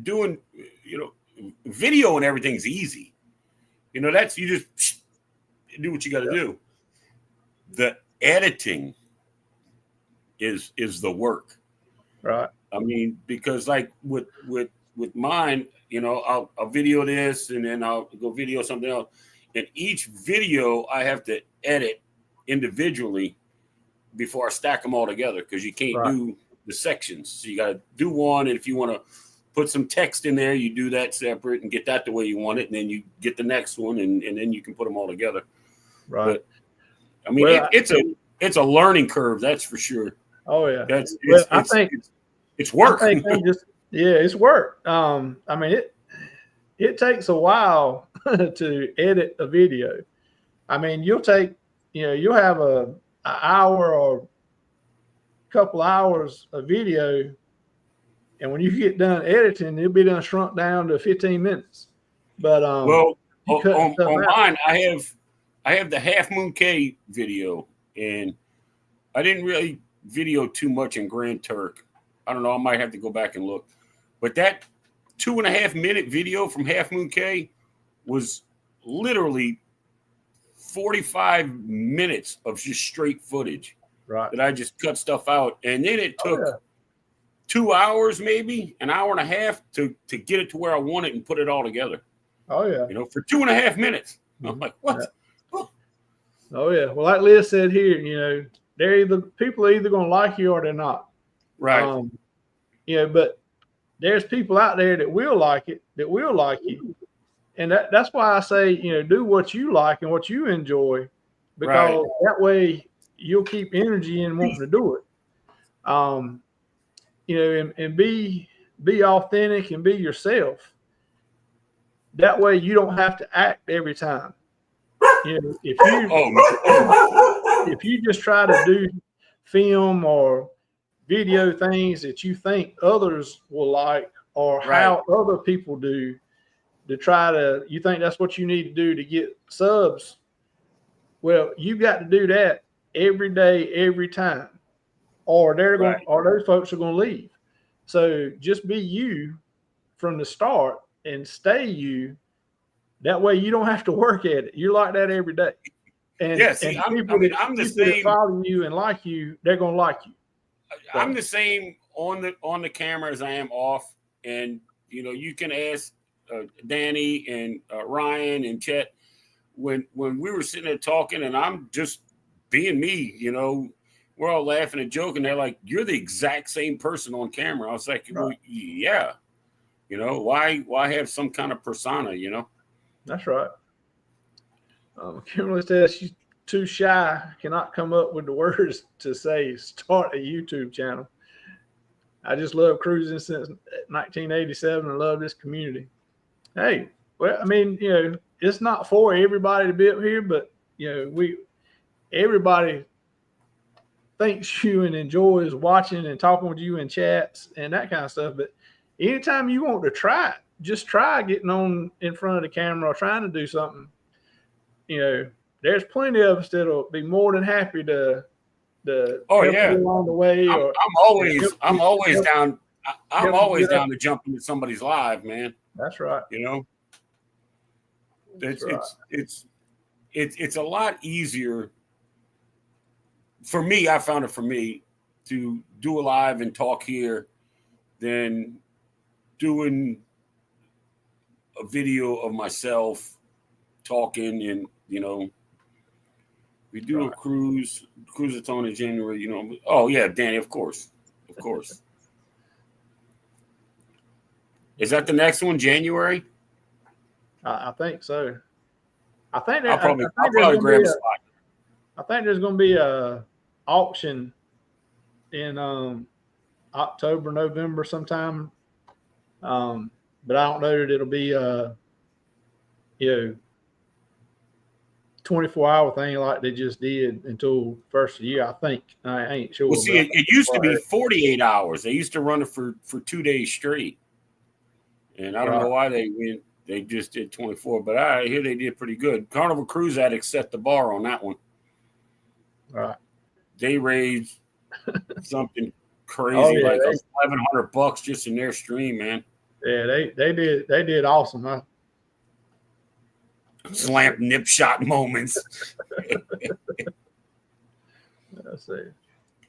Doing video and everything's easy. That's you just do what you got to do. The editing is the work. Right. I mean, because like with mine, I'll video this and then I'll go video something else. And each video I have to edit individually before I stack them all together, because you can't do the sections. So you got to do one, and if you want to put some text in there, you do that separate and get that the way you want it, and then you get the next one, and then you can put them all together. Right. But, I mean, it's a learning curve, that's for sure. Oh yeah. I think it's work. I think it's work. I mean, it takes a while to edit a video. I mean, you'll have an hour or a couple hours of video, and when you get done editing, it'll be done shrunk down to 15 minutes. But on mine, I have the Half Moon Cay video, and I didn't really video too much in Grand Turk. I don't know. I might have to go back and look. But that 2.5-minute video from Half Moon Cay was literally 45 minutes of just straight footage. Right. That I just cut stuff out. And then it took 2 hours, maybe an hour and a half to get it to where I want it and put it all together. Oh, yeah. For 2.5 minutes. I'm like, what? Yeah. Oh, yeah. Well, like Liz said here, people are either going to like you or they're not. Right. But there's people out there that will like it, that will like you. And that's why I say, do what you like and what you enjoy, because that way you'll keep energy in wanting to do it. And be authentic and be yourself. That way you don't have to act every time. If you just try to do film or video things that you think others will like, or how other people do, you think that's what you need to do to get subs. Well, you've got to do that every day, every time, or those folks are going to leave. So just be you from the start and stay you. That way you don't have to work at it. You're like that every day. And, people that follow you and like you, they're going to like you. So, I'm the same on the camera as I am off. And, you can ask Danny and Ryan and Chet when we were sitting there talking, and I'm just being me, we're all laughing and joking. They're like, you're the exact same person on camera. I was like, well, yeah, why have some kind of persona, That's right. Kimberly says she's too shy, cannot come up with the words to say start a YouTube channel. I just love cruising since 1987 and love this community. Hey, well, I mean, it's not for everybody to be up here, but everybody thinks you and enjoys watching and talking with you in chats and that kind of stuff. But anytime you want to try it, just try getting on in front of the camera or trying to do something. There's plenty of us that'll be more than happy to help you along the way. I'm always down to jump into somebody's live, man. That's right. It's a lot easier for me. I found it for me to do a live and talk here than doing a video of myself talking. And we do a cruise it's on in January. Oh yeah, Danny, of course. Is that the next one, January? I think so. I think I'll probably grab a spot. I think there's going to be a auction in October, November sometime. But I don't know that it'll be 24-hour thing like they just did until first of the year. I think I ain't sure. Well, see, it used to be 48 hours. They used to run it for 2 days straight, and I don't know why they went. They just did 24, but I hear they did pretty good. Carnival Cruise Addicts set the bar on that one. Right. They raised something crazy like $1,100 just in their stream, man. Yeah, they did awesome, huh? Slam nip shot moments. Let's see.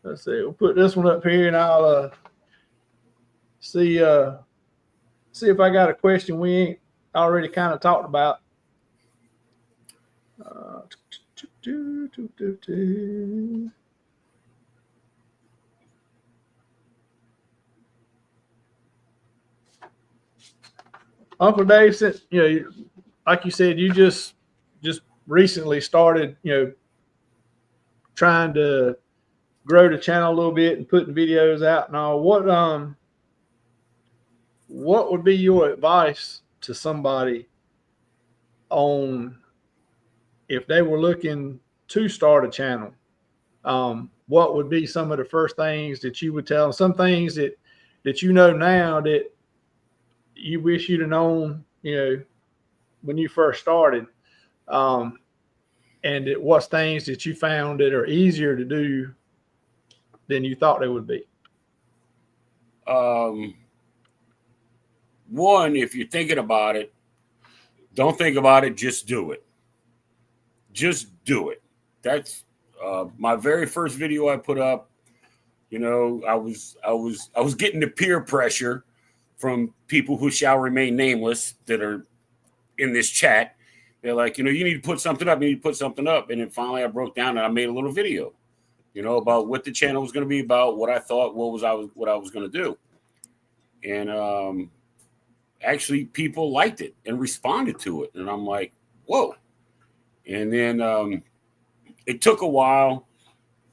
We'll put this one up here, and I'll see if I got a question we ain't already kind of talked about. Uncle Dave, since like you said, you just recently started, trying to grow the channel a little bit and putting videos out and all. What would be your advice to somebody on if they were looking to start a channel? What would be some of the first things that you would tell them? Some things that now that you wish you'd have known, when you first started, and what's things that you found that are easier to do than you thought they would be? One, if you're thinking about it, don't think about it, just do it. Just do it. That's my very first video I put up. I was getting the peer pressure from people who shall remain nameless that are in this chat. They're like, you need to put something up. You need to put something up. And then finally I broke down and I made a little video, about what the channel was going to be about, what I thought, what I was going to do. And actually people liked it and responded to it. And I'm like, whoa. And then it took a while.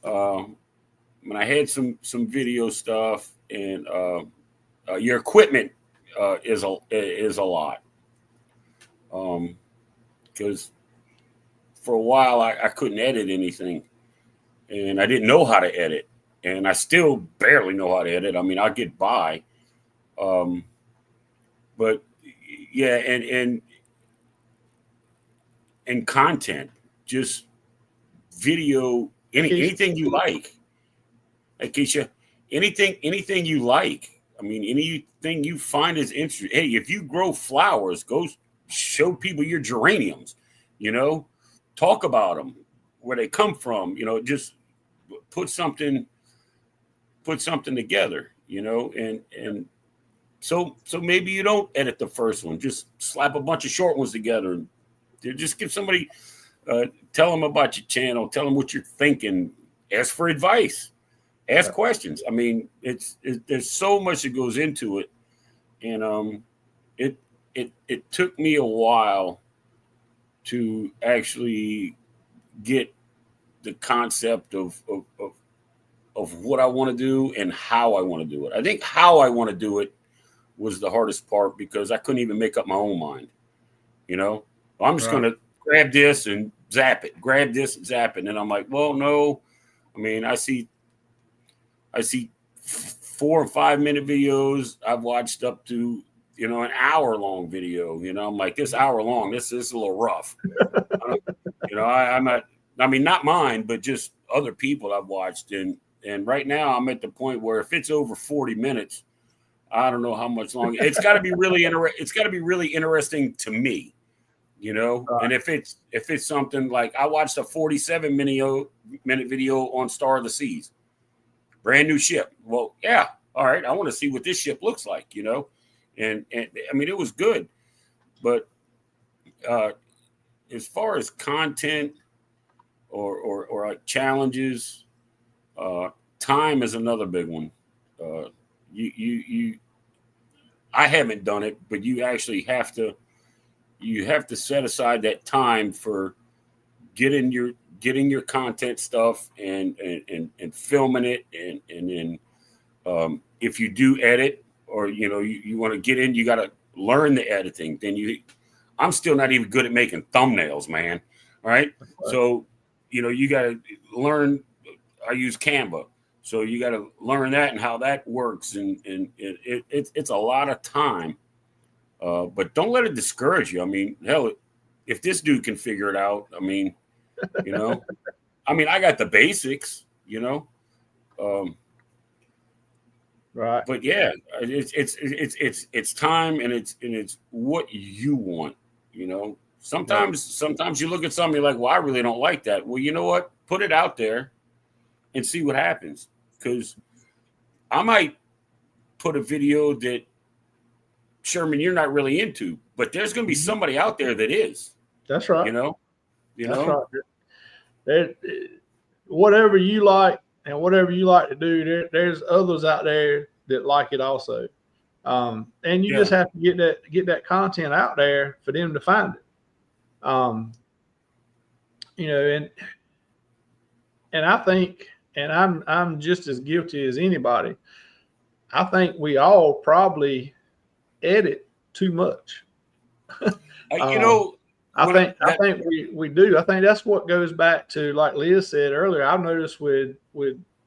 When I had some video stuff, and your equipment is a lot. Because for a while I couldn't edit anything, and I didn't know how to edit, and I still barely know how to edit. I mean, I'll get by. But yeah, and content, just video, anything you like. Like, Keisha, anything you like. I mean, anything you find is interesting. Hey, if you grow flowers, go show people your geraniums, talk about them, where they come from, just put something together, and so maybe you don't edit the first one, just slap a bunch of short ones together and just give somebody, tell them about your channel, tell them what you're thinking, ask for advice, ask questions. I mean, there's so much that goes into it, and it took me a while to actually get the concept of what I want to do and how I want to do it. I think how I want to do it was the hardest part, because I couldn't even make up my own mind. I'm just going to grab this and zap it, grab this and zap it. And I'm like, well, no. I mean, I see 4 or 5 minute videos. I've watched up to, an hour long video. I'm like, this hour long, this is a little rough. I'm not, I mean, not mine, but just other people I've watched. And right now I'm at the point where if it's over 40 minutes, I don't know how much longer. It's got to be really it's got to be really interesting to me, And if it's something like, I watched a 47-minute video on Star of the Seas, brand new ship. Well, yeah, all right. I want to see what this ship looks like, And I mean, it was good, but as far as content or like challenges, time is another big one. I haven't done it, but you actually have to set aside that time for getting your content stuff and filming it and then if you do edit, or you want to get in, you got to learn the editing. Then I'm still not even good at making thumbnails, man. All right. So, you got to learn. I use Canva. So you got to learn that and how that works. And it's a lot of time. But don't let it discourage you. I mean, hell, if this dude can figure it out, I mean, I got the basics, Right. But yeah, it's time, and it's what you want, Sometimes you look at something, you're like, well, I really don't like that. Well, you know what? Put it out there and see what happens. Because I might put a video that, Sherman, you're not really into, but there's going to be somebody out there that is. That's right. That's right. Whatever you like and whatever you like to do, there's others out there that like it also. And you just have to get that content out there for them to find it. And I think, and I'm just as guilty as anybody, I think we all probably edit too much. I think we do. I think that's what goes back to, like Liz said earlier, I've noticed with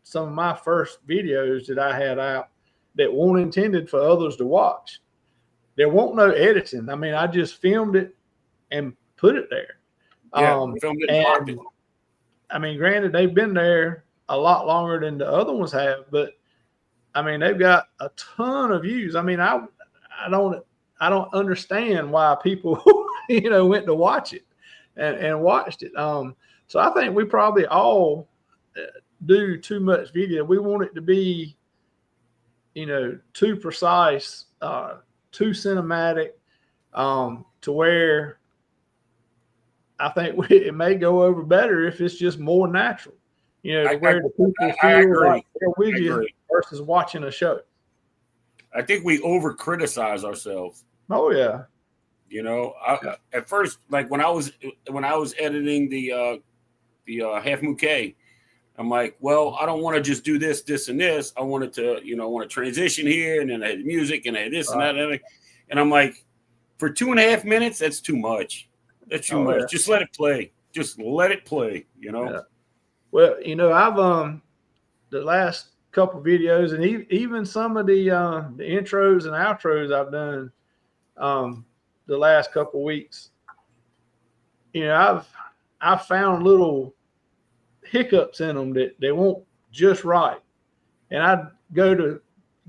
some of my first videos that I had out that weren't intended for others to watch. There won't no editing. I mean, I just filmed it and put it there. Filmed it and marked it. I mean, granted, they've been there a lot longer than the other ones have, but I mean, they've got a ton of views. I mean, I don't understand why people, went to watch it and watched it. So I think we probably all do too much video. We want it to be, too precise, too cinematic, to where I think it may go over better if it's just more natural, where the people feel like they're with you versus watching a show. I think we over criticize ourselves. Oh yeah. At first, like when I was editing the Half Moon K, I'm like, well, I don't want to just do this, and this. I wanted to, I want to transition here, and then I had music, and I had this and that, and I'm like, for 2.5 minutes, that's too much. That's too much. Yeah. Just let it play. Just let it play. Yeah. Well, I've the last couple of videos, and even some of the intros and outros I've done the last couple of weeks, I've found little hiccups in them that they won't just right, and I go to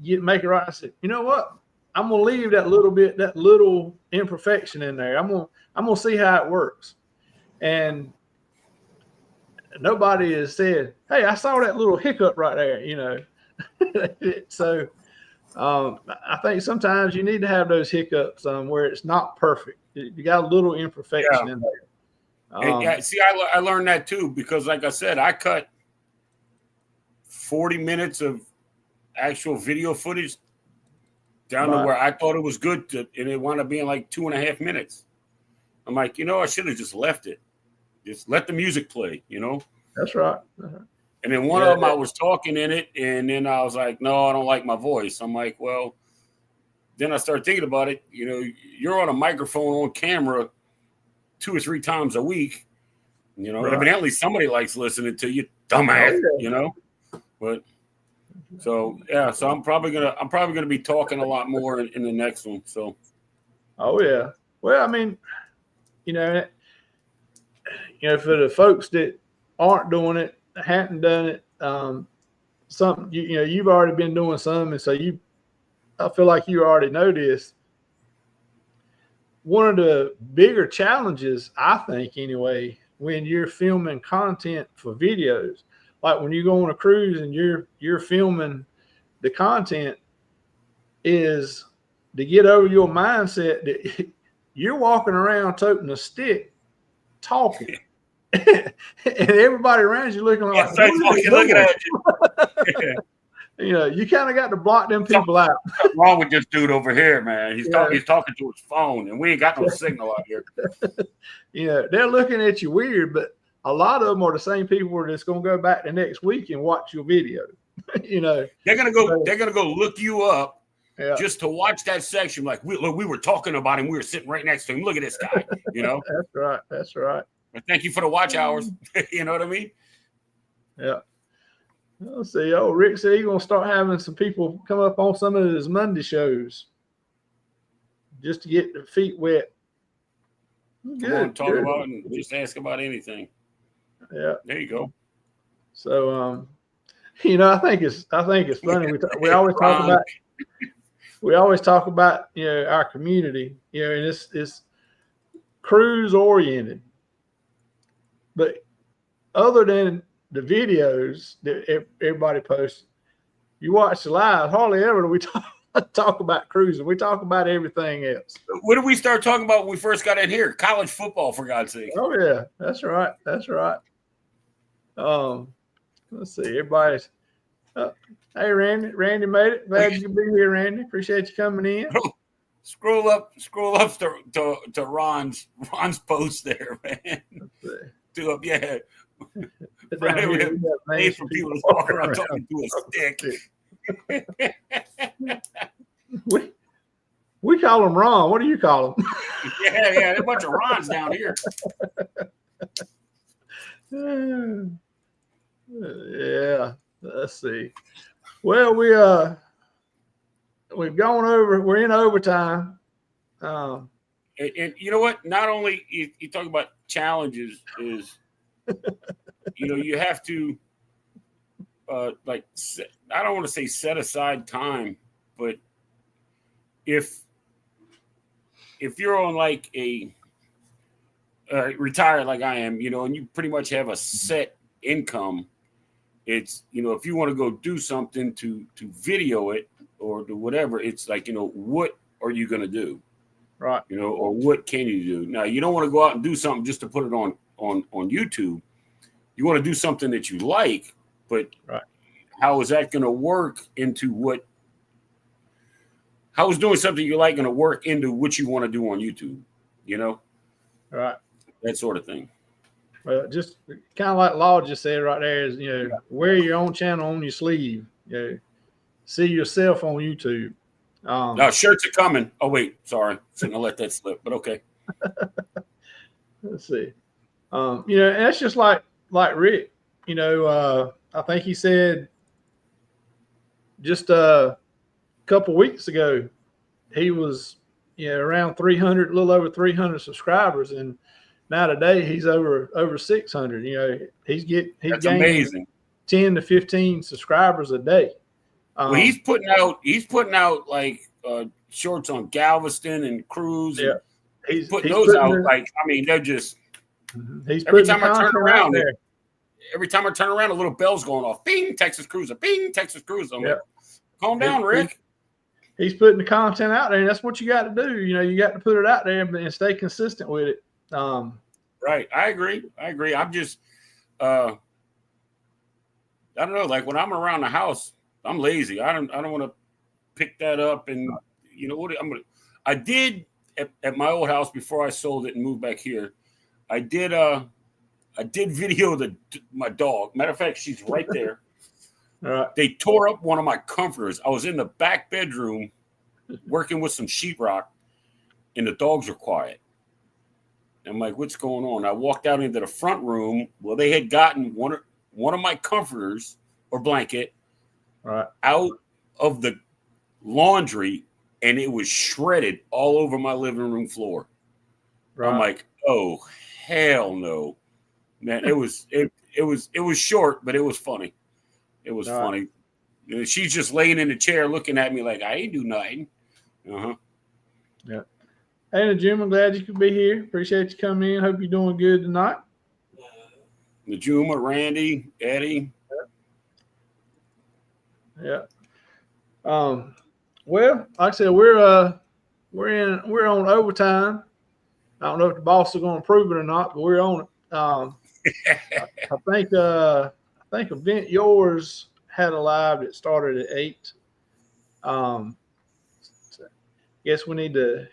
make it right. I said, you know what? I'm gonna leave that little imperfection in there. I'm gonna see how it works, and nobody has said, hey, I saw that little hiccup right there, So I think sometimes you need to have those hiccups where it's not perfect. You got a little imperfection in there. See, I learned that too, because like I said, I cut 40 minutes of actual video footage down to where I thought it was good, and it wound up being like 2.5 minutes. I'm like, I should have just left it. Just let the music play, That's right. And then one of them, I was talking in it, and then I was like, no, I don't like my voice. I'm like, well, then I started thinking about it. You're on a microphone on camera 2 or 3 times a week. Right. Evidently somebody likes listening to you, dumbass. But so I'm probably gonna be talking a lot more in the next one. So. Oh yeah. Well, I mean, for the folks that aren't doing it, hadn't done it, you've already been doing some, and so I feel like you already know this. One of the bigger challenges, I think anyway, when you're filming content for videos, like when you go on a cruise and you're filming the content, is to get over your mindset that you're walking around toting a stick talking. And everybody around you looking like, looking at you. You kind of got to block them people out. What's wrong with this dude over here, man? He's talking to his phone, and we ain't got no signal out here. They're looking at you weird, but a lot of them are the same people that's going to go back the next week and watch your video. You know, They're gonna go look you up yeah, just to watch that section. Like we were talking about him. We were sitting right next to him. Look at this guy. You know. that's right. That's right. But thank you for the watch hours. You know what I mean? Yeah. Let's see. Oh, Rick said he's gonna start having some people come up on some of his Monday shows just to get their feet wet. Come on, talk about and just ask about anything. Yeah. There you go. So, you know, I think it's funny. We always talk about you know our community, you know, and it's cruise oriented. But other than the videos that everybody posts, you watch the live, hardly ever do we talk about cruising. We talk about everything else. What did we start talking about when we first got in here? College football, for God's sake. Oh yeah, that's right. That's right. Let's see. Everybody's hey Randy made it. Glad you could be here, Randy. Appreciate you coming in. Scroll up to Ron's post there, man. Yeah. Right, we have names for people to walk around talking to a stick. We call him Ron. What do you call him? Yeah, there's a bunch of Rons down here. Yeah, let's see. Well, we've gone over. We're in overtime. And you know what? Not only you talk about challenges is, you know, you have to like I don't want to say set aside time, but if you're on like a retired like I am, you know, and you pretty much have a set income, it's, you know, if you want to go do something to video it or do whatever, it's like, you know, what are you going to do? Right. You know, or what can you do? Now, you don't want to go out and do something just to put it on YouTube. You want to do something that you like, but right. How is that going to work into what? How is doing something you like going to work into what you want to do on YouTube? You know, right? That sort of thing. Well, just kind of like Law just said right there is, you know, wear your own channel on your sleeve. You know, see yourself on YouTube. Now shirts are coming. Oh wait, sorry, shouldn't have let that slip. But okay. Let's see. You know, and that's just like Rick. You know, I think he said just a couple weeks ago he was, you know, around 300, a little over 300 subscribers, and now today he's over 600. You know, he's gained amazing 10 to 15 subscribers a day. Well, he's putting out like shorts on Galveston and Cruise. Yeah, and he's putting those out. Like, I mean, they're just every time I turn around, a little bell's going off. Bing, Texas Cruiser. Bing, Texas Cruiser. I'm like, calm down, Rick. He's putting the content out there, and that's what you got to do. You know, you got to put it out there and stay consistent with it. Right. I agree. I'm just, I don't know. Like when I'm around the house, I'm lazy. I don't want to pick that up. And you know what? I did at my old house before I sold it and moved back here. I did video my dog. Matter of fact, she's right there. All right. They tore up one of my comforters. I was in the back bedroom working with some sheetrock, and the dogs were quiet. I'm like, what's going on? I walked out into the front room. Well, they had gotten one of my comforters or blanket out of the laundry, and it was shredded all over my living room floor. Right. I'm like, oh, hell no. Man, it was short, but it was funny. It was funny. You know, she's just laying in the chair looking at me like I ain't do nothing. Yeah. Hey, Jim, I'm glad you could be here. Appreciate you coming in. Hope you're doing good tonight. Najuma, Randy, Eddie. Yeah. Well, like I said, we're on overtime. I don't know if the boss is going to approve it or not, but we're on it. I think event yours had a live that started at 8. Guess we need to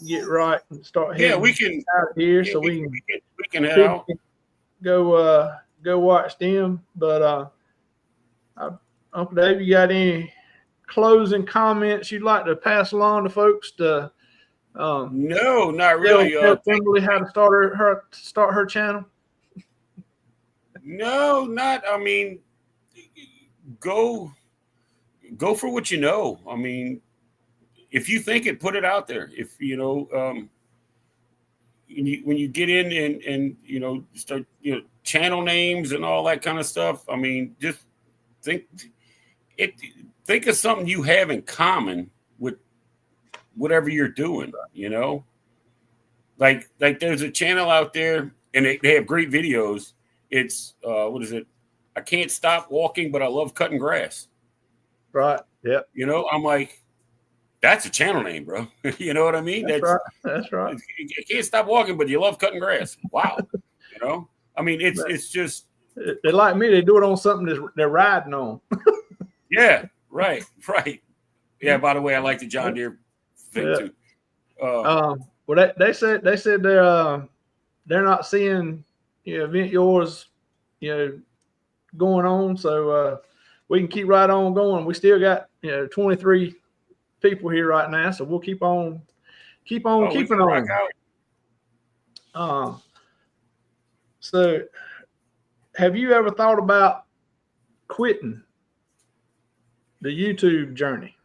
get right and start heading we can out of here so we can head out. Go watch them. But Uncle Dave, you got any closing comments you'd like to pass along to folks to No, not really. tell Kimberly how to start her channel? No, not. I mean, go for what you know. I mean, if you think it, put it out there. If you know, when you get in and you know start channel names and all that kind of stuff. I mean, just think of something you have in common with whatever you're doing. You know, like there's a channel out there and they have great videos. It's what is it? I can't stop walking, but I love cutting grass. Right. Yeah. You know, I'm like, that's a channel name, bro. You know what I mean? That's right. That's right. You can't stop walking, but you love cutting grass. Wow. You know, I mean, it's just. They like me. They do it on something they're riding on. Yeah. Right. Yeah. By the way, I like the John Deere thing too. Well, they said they're not seeing event yours, going on. So we can keep right on going. We still got 23 people here right now, so we'll keep on keeping on. So have you ever thought about quitting the YouTube journey?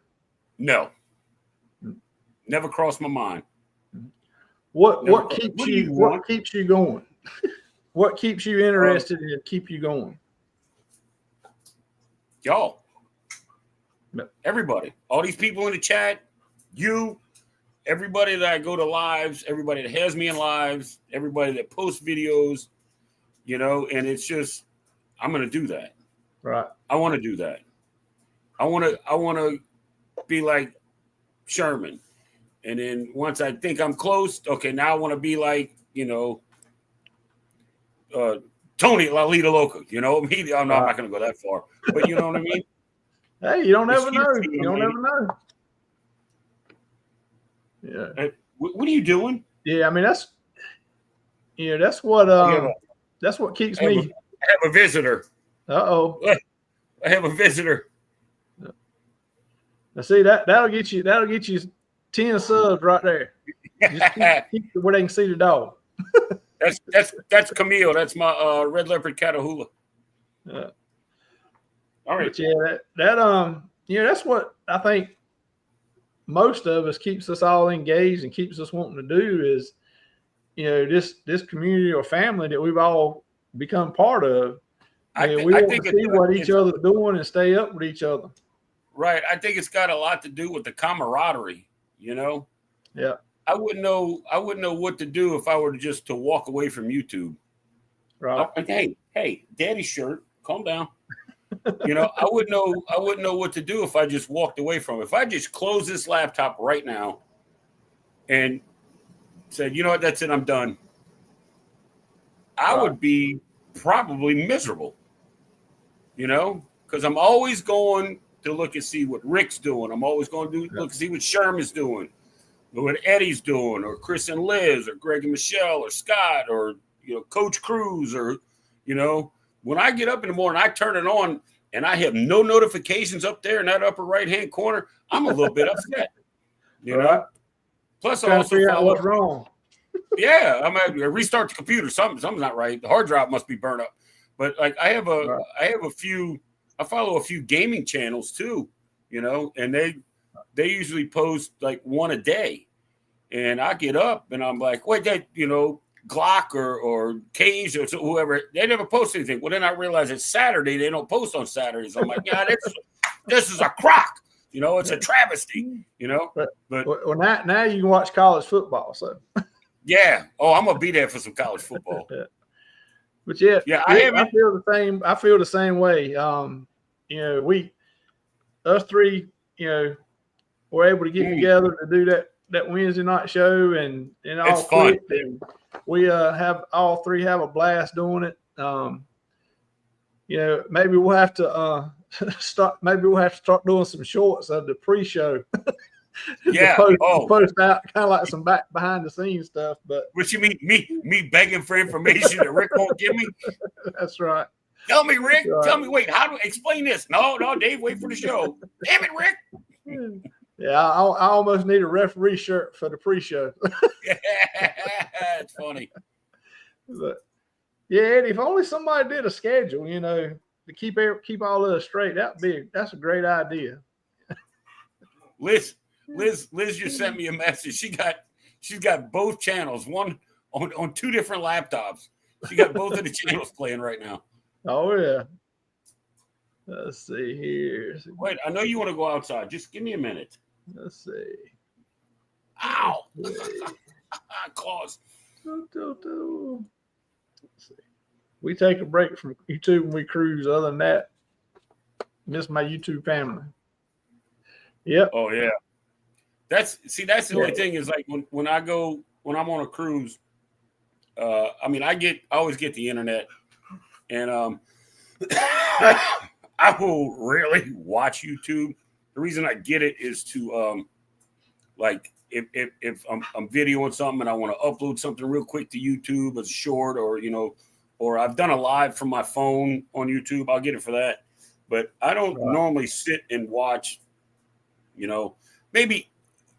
No, never crossed my mind. What keeps you going? What keeps you interested and keep you going? Y'all, everybody, all these people in the chat, everybody that I go to lives, everybody that has me in lives, everybody that posts videos, and it's just, I'm going to do that. Right. I want to do that. I want to be like Sherman. And then once I think I'm close, okay, now I want to be like, Tony Lalita Loca, I'm not going to go that far, but you know what I mean? Hey, you don't ever know. You don't ever know. Yeah. Hey, what are you doing? Yeah, I mean that's what that's what keeps me. I have a visitor. Uh-oh. I have a visitor. Now see that'll get you 10 subs right there. Just keep where they can see the dog. That's Camille. That's my red leopard Catahoula. All right. But yeah, that's what I think most of us keeps us all engaged and keeps us wanting to do is, this community or family that we've all become part of. We want to see what each other's doing and stay up with each other. Right. I think it's got a lot to do with the camaraderie, Yeah. I wouldn't know what to do if I were to walk away from YouTube. Right. Hey, daddy shirt, calm down. I wouldn't know what to do if I just walked away from it. If I just close this laptop right now and said, you know what, that's it, I'm done. I would be probably miserable, because I'm always going to look and see what Rick's doing. I'm always going to look and see what Sherman's doing, or what Eddie's doing, or Chris and Liz, or Greg and Michelle, or Scott, or Coach Cruz, or when I get up in the morning, I turn it on and I have no notifications up there in that upper right hand corner. I'm a little bit upset, Plus, I also figure out what's wrong. Yeah, I'm gonna restart the computer. Something's not right. The hard drive must be burnt up. But like I follow a few gaming channels too, and they usually post like one a day. And I get up and I'm like, wait, Glock or Cage or whoever, they never post anything. Well, then I realize it's Saturday. They don't post on Saturdays. I'm like, yeah, this is a crock. It's a travesty. But now you can watch college football. So yeah. Oh, I'm gonna be there for some college football. Yeah. But yeah, I feel the same. I feel the same way. Us three, we're able to get together to do that Wednesday night show and all quick. And we have all three have a blast doing it. Maybe we'll have to start doing some shorts of the pre-show. Yeah, post out kind of like some behind the scenes stuff. But what you mean, me begging for information that Rick won't give me? That's right. Tell me, Rick. Right. Tell me. Wait, how do I explain this? No, Dave. Wait for the show. Damn it, Rick. Yeah, I almost need a referee shirt for the pre-show. It's funny. But yeah, Eddie, if only somebody did a schedule, to keep all of us straight, that's a great idea. Liz just sent me a message. She's got both channels, one on two different laptops. She got both of the channels playing right now. Oh yeah. Let's see here. Wait, I know you want to go outside. Just give me a minute. Let's see. Ow. Claws. Let's see. We take a break from YouTube and we cruise. Other than that, miss my YouTube family. Yep. Oh yeah. That's the only thing is like when I'm on a cruise, I always get the internet, and I will rarely watch YouTube. The reason I get it is to like if I'm videoing something and I want to upload something real quick to YouTube as a short, or I've done a live from my phone on YouTube, I'll get it for that. But I don't normally sit and watch, maybe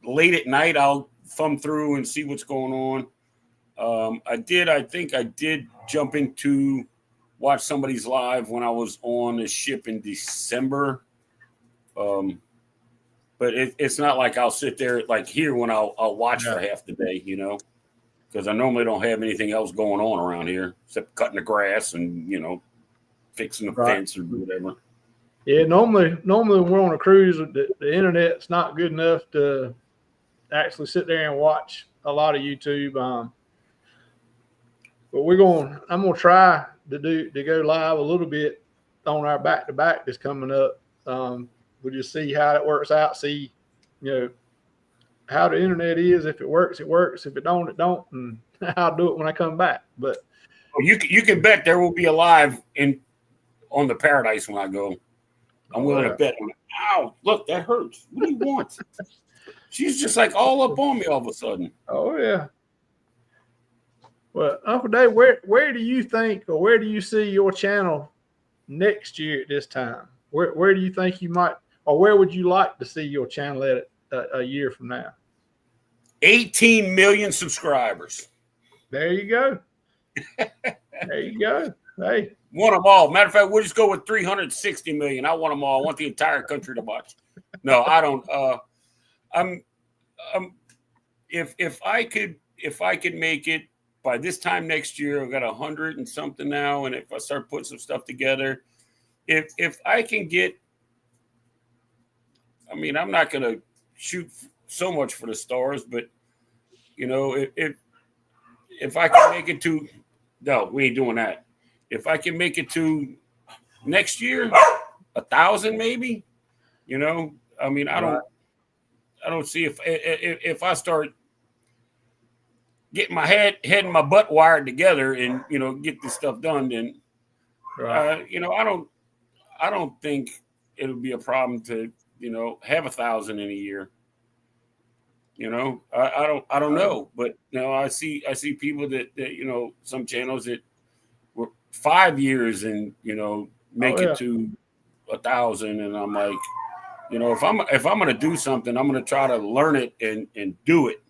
late at night I'll thumb through and see what's going on. I think I did jump into watch somebody's live when I was on a ship in December. But it's not like I'll sit there like here when I'll watch for half the day, because I normally don't have anything else going on around here except cutting the grass and, fixing the fence or whatever. Yeah, normally when we're on a cruise, the internet's not good enough to actually sit there and watch a lot of YouTube. But I'm gonna try to go live a little bit on our back-to-back that's coming up. We'll just see how it works out. See, how the internet is. If it works, it works. If it don't, it don't. And I'll do it when I come back. But you can bet there will be a live on the Paradise when I go. I'm willing to bet on it. Ow! Look, that hurts. What do you want? She's just like all up on me all of a sudden. Oh yeah. Well, Uncle Dave, where do you think, or where do you see your channel next year at this time? Where do you think you might, or where would you like to see your channel at a year from now? 18 million subscribers. There you go. There you go. Hey, want them all. Matter of fact, we'll just go with 360 million. I want them all. I want the entire country to watch. No, I don't. If I could make it by this time next year, I've got 100 and something now, and if I start putting some stuff together, if I can get, I'm not going to shoot so much for the stars, but if I can make it to, no, we ain't doing that. If I can make it to next year, 1,000 maybe, I don't see if I start getting my head and my butt wired together and get this stuff done, then I don't think it'll be a problem to have 1,000 in a year. I don't know, but I see people that some channels that were 5 years and make it to 1,000, and I'm like, if I'm gonna do something, I'm gonna try to learn it and do it,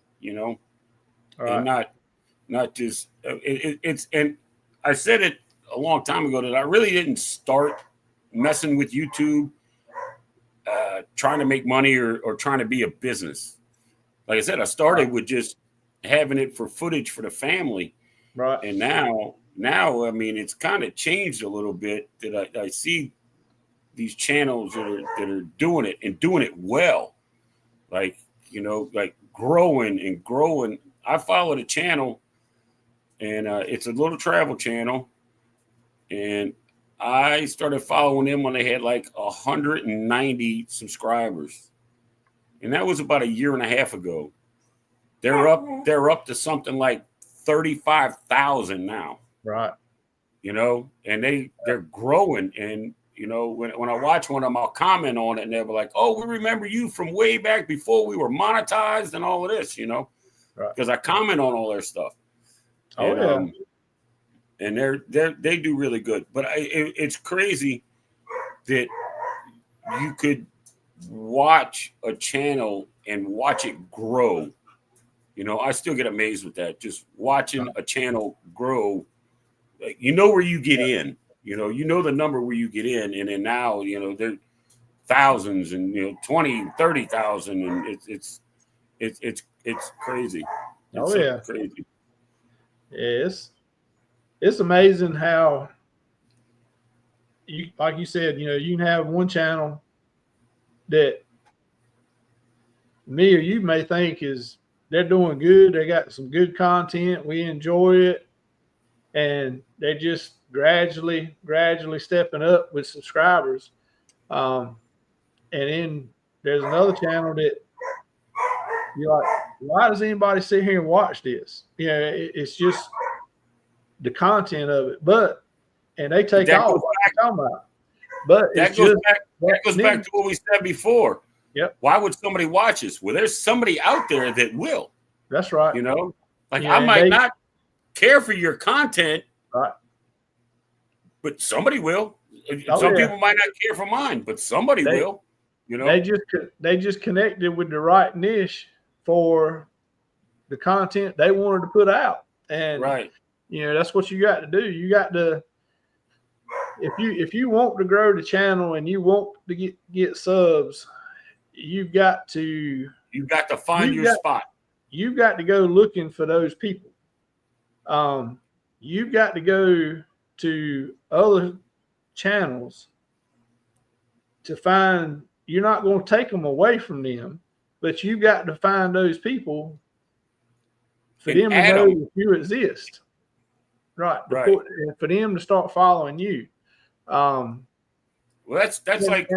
and not just it's. And I said it a long time ago that I really didn't start messing with YouTube trying to make money or trying to be a business. Like I said, I started with just having it for footage for the family, right? And now it's kind of changed a little bit that I see these channels that are doing it and doing it well, like growing and growing. I followed a channel, and it's a little travel channel, and I started following them when they had like 190 subscribers, and that was about a year and a half ago. They're up to something like 35,000 now, right? And they're growing, and when I watch one of them, I'll comment on it, and they'll be like, "Oh, we remember you from way back before we were monetized and all of this," Right. Because I comment on all their stuff. Oh, and, and they do really good. But it's crazy that you could watch a channel and watch it grow. You know, I still get amazed with that. Just watching a channel grow, like, you know where you get in. You know the number where you get in, and then now, you know, they're thousands and, you know, 20, 30,000, and it's crazy. It's crazy. Yeah, it's amazing how you, like you said, you know, you can have one channel that me or you may think they're doing good. They got some good content. We enjoy it. And they're just gradually stepping up with subscribers. And then there's another channel that you're like, why does anybody sit here and watch this? You know, it's just the content of it. And they take off. What I'm talking about. But that goes back to what we said before. Yep. Why would somebody watch us? Well, there's somebody out there that will. That's right. You know, like, I might not care for your content, right, but somebody will. Some people might not care for mine, but somebody will. You know, they just connected with the right niche for the content they wanted to put out, and you know, that's what you got to do. You got to, if you want to grow the channel and you want to get subs, you've got to find your spot. You've got to go looking for those people. You've got to go to other channels to find. You're not going to take them away from them, but you've got to find those people for them to know that you exist. Right. For them to start following you. Well, that's like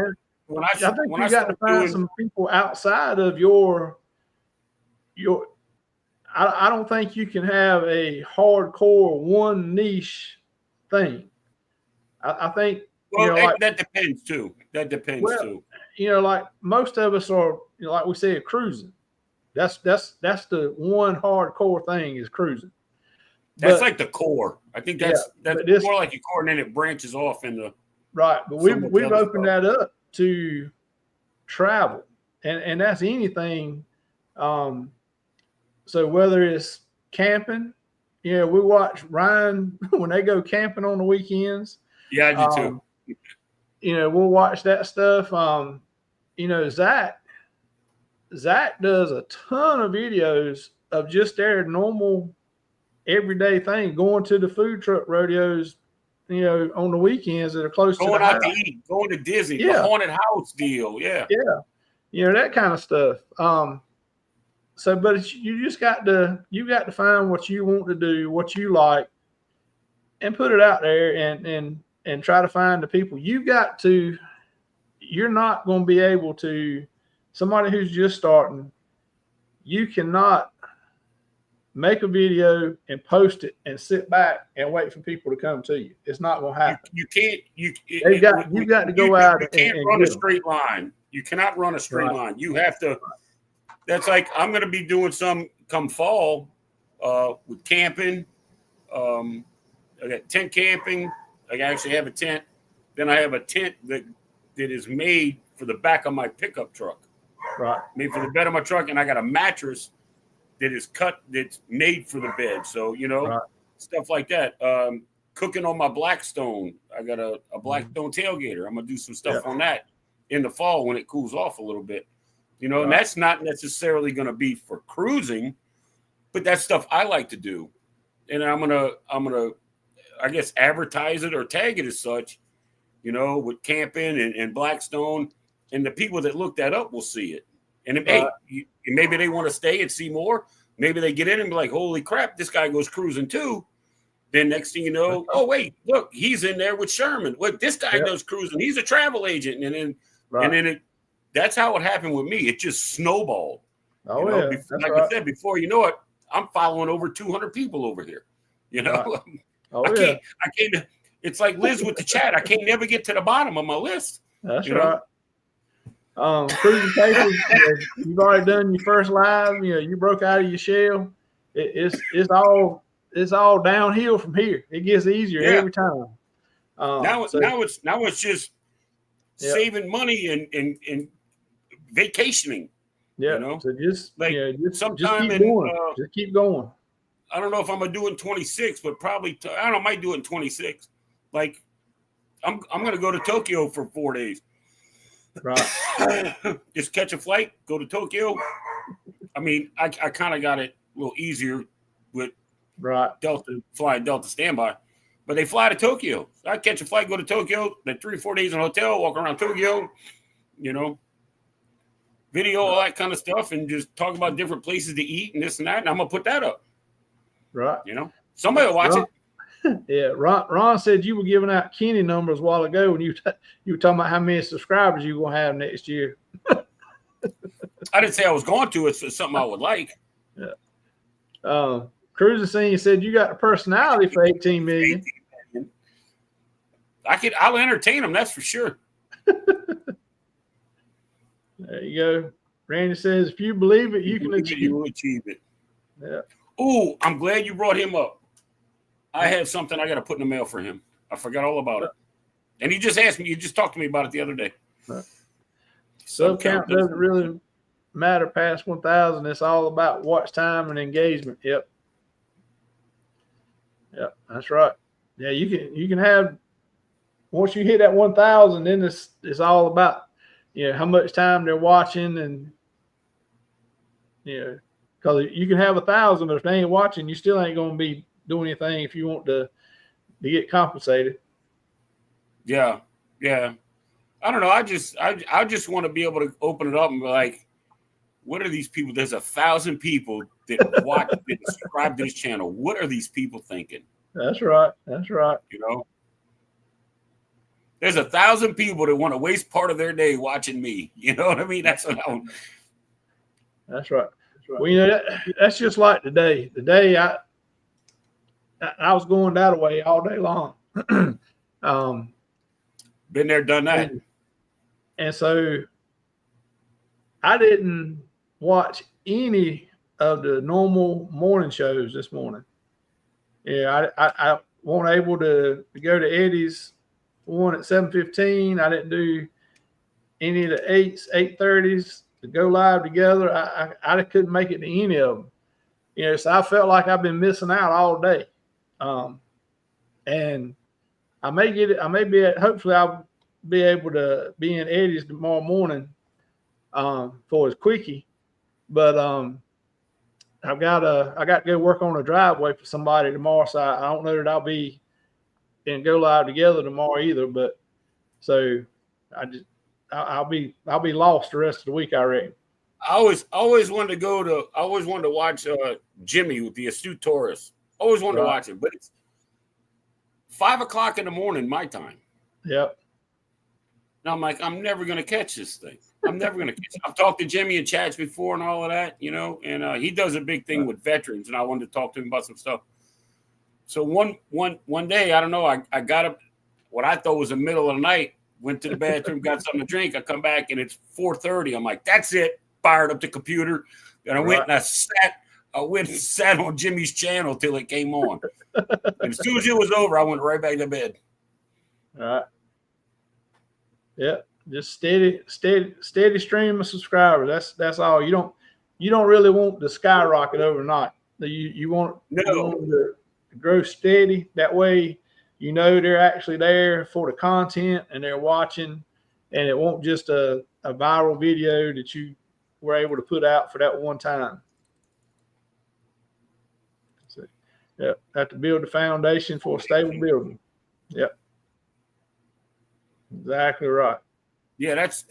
when I think you got to find some people outside of your. I don't think you can have a hardcore one niche thing. I think, well, you know, like, that depends too. That depends too. You know, like most of us are, you know, like we said, cruising. That's the one hardcore thing is cruising. That's like the core. I think that's more like your core, and then it branches off into right. But we've opened that up to travel, and that's anything. So whether it's camping, you know, we watch Ryan when they go camping on the weekends. Yeah, I do too. You know, we'll watch that stuff. You know, Zach does a ton of videos of just their normal everyday thing, going to the food truck rodeos, you know, on the weekends that are close to the house. Going out to eat, going to Disney, the haunted house deal. Yeah. Yeah. You know, that kind of stuff. So, but you got to find what you want to do, what you like, and put it out there and try to find the people. You're not going to be able to, somebody who's just starting, you cannot make a video and post it and sit back and wait for people to come to you. It's not going to happen. You can't. You got to go out. You can't run a straight line. You cannot run a straight line. You have to. That's like, I'm going to be doing some come fall with camping. I got tent camping. I actually have a tent. Then I have a tent that is made for the back of my pickup truck. Right. Made for the bed of my truck, and I got a mattress that is cut. That's made for the bed. So, you know, stuff like that. Cooking on my Blackstone. I got a Blackstone tailgater. I'm gonna do some stuff on that in the fall when it cools off a little bit. You know, and that's not necessarily going to be for cruising, but that's stuff I like to do. And I'm gonna, I guess, advertise it or tag it as such, you know, with camping and Blackstone, and the people that look that up will see it. And maybe they want to stay and see more. Maybe they get in and be like, holy crap, this guy goes cruising too. Then next thing you know, oh wait, look, he's in there with Sherman. Look, this guy goes cruising. He's a travel agent, and then that's how it happened with me. It just snowballed. Oh, you know, I said, before you know it, I'm following over 200 people over here. You know, I can't. It's like Liz with the chat. I can't never get to the bottom of my list. That's right. Cruising papers. You've already done your first live. You know, you broke out of your shell. It's all it's all downhill from here. It gets easier every time. Now it's just saving money and vacationing. Yeah. You know? So just sometime keep going. Just keep going. I don't know if I'm gonna do it in 26, but probably I don't know. I might do it in 26. Like I'm gonna go to Tokyo for 4 days. Right. Just catch a flight, go to Tokyo. I mean, I kind of got it a little easier with Delta flying Delta standby, but they fly to Tokyo. So I catch a flight, go to Tokyo, then 3 or 4 days in a hotel, walk around Tokyo, you know, video, all that kind of stuff, and just talk about different places to eat and this and that. And I'm gonna put that up. Right. You know, somebody will watch it. Yeah, Ron said you were giving out Kenny numbers a while ago when you were talking about how many subscribers you gonna have next year. I didn't say I was going to. It's something I would like. Yeah. Cruising Scene said you got the personality for 18 million. I'll entertain them. That's for sure. There you go. Randy says if you believe it, you can achieve it. You will achieve it. Yeah. Oh, I'm glad you brought him up. I have something I got to put in the mail for him. I forgot all about it. And he just asked me, you just talked to me about it the other day. Sub count doesn't really matter past 1,000. It's all about watch time and engagement. Yep. Yep, that's right. Yeah, you can have, once you hit that 1,000, then it's all about, how much time they're watching, and because you can have 1,000, but if they ain't watching, you still ain't going to be doing anything if you want to get compensated. Yeah. I don't know. I just want to be able to open it up and be like, what are these people? There's 1,000 people that watch, that subscribe to this channel. What are these people thinking? That's right. There's 1,000 people that want to waste part of their day watching me. You know what I mean? That's what I want. That's right. Well, that's just like today. Today I was going that way all day long. Been there, done that. And so I didn't watch any of the normal morning shows this morning. Yeah, I wasn't able to go to Eddie's one at 7:15. I didn't do any of the 8:30s to go live together. I couldn't make it to any of them. So I felt like I've been missing out all day. And I may get it. Hopefully I'll be able to be in Eddie's tomorrow morning for his quickie. But I got to go work on a driveway for somebody tomorrow. So I don't know that I'll be in go live together tomorrow either. But so I'll be lost the rest of the week, I reckon. I always wanted to watch Jimmy with the Astute Taurus. Always wanted to watch it, but it's 5 o'clock in the morning my time. Yep. Now I'm like, I'm never gonna catch this thing. I'm never gonna catch it. I've talked to Jimmy and chats before and all of that, and he does a big thing with veterans, and I wanted to talk to him about some stuff. So one day, I don't know, I got up what I thought was the middle of the night, went to the bathroom, got something to drink. I come back and it's 4:30. I'm like, that's it. Fired up the computer, and I went and I sat on Jimmy's channel till it came on. And as soon as it was over, I went right back to bed. All right. Yeah, just steady stream of subscribers. That's all. You don't really want to skyrocket overnight. You want to grow steady. That way, they're actually there for the content and they're watching, and it won't just a viral video that you were able to put out for that one time. So, yeah, have to build the foundation for a stable building. Yep. Exactly right. Yeah, that's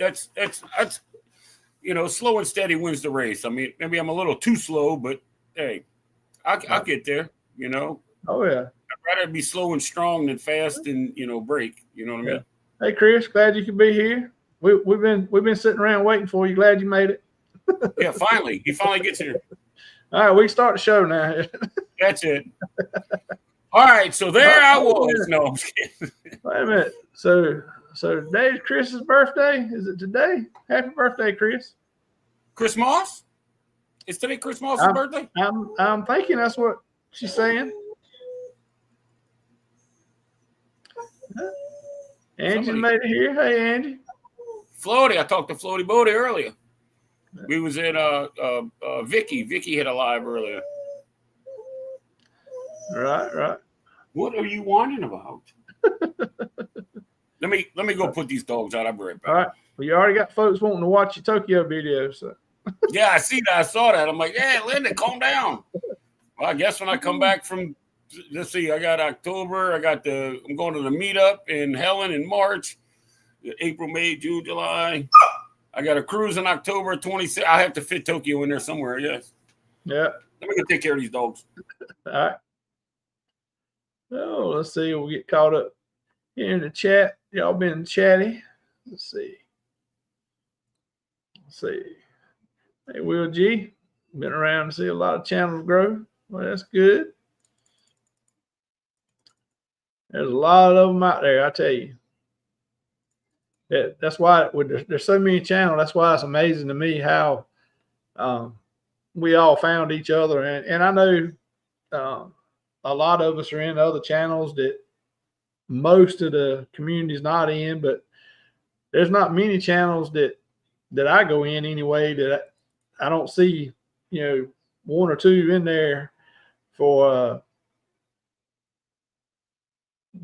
slow and steady wins the race. I mean, maybe I'm a little too slow, but hey, I'll get there. Oh yeah. I'd rather be slow and strong than fast and break. You know what I mean? Hey Chris, glad you could be here. We've been sitting around waiting for you. Glad you made it. Yeah, finally, he finally gets here. All right, we can start the show now. That's it. All right, so there I was. No, I'm just kidding. Wait a minute. So today's Chris's birthday. Is it today? Happy birthday, Chris. Chris Moss? Is today Chris Moss's birthday? I'm thinking that's what she's saying. Angie made it here. Hey, Angie. Floaty, I talked to Floaty Bodie earlier. We was at Vicky. Vicky hit a live earlier. Right. What are you whining about? Let me go put these dogs out. I'll be right back. All right. Well, you already got folks wanting to watch your Tokyo video, so. Yeah, I see that. I saw that. I'm like, yeah, Linda, calm down. Well, I guess when I come back from, let's see, I got October. I'm going to the meetup in Helen in March, April, May, June, July. I got a cruise in October 26th. I have to fit Tokyo in there somewhere. Yes. Yeah. Let me go take care of these dogs. All right. Oh, let's see. We'll get caught up here in the chat. Y'all been chatty. Let's see. Hey, Will G. Been around to see a lot of channels grow. Well, that's good. There's a lot of them out there, I tell you. That's why there's so many channels. That's why it's amazing to me how we all found each other. And I know a lot of us are in other channels that most of the community's not in, but there's not many channels that I go in anyway that I don't see, one or two in there for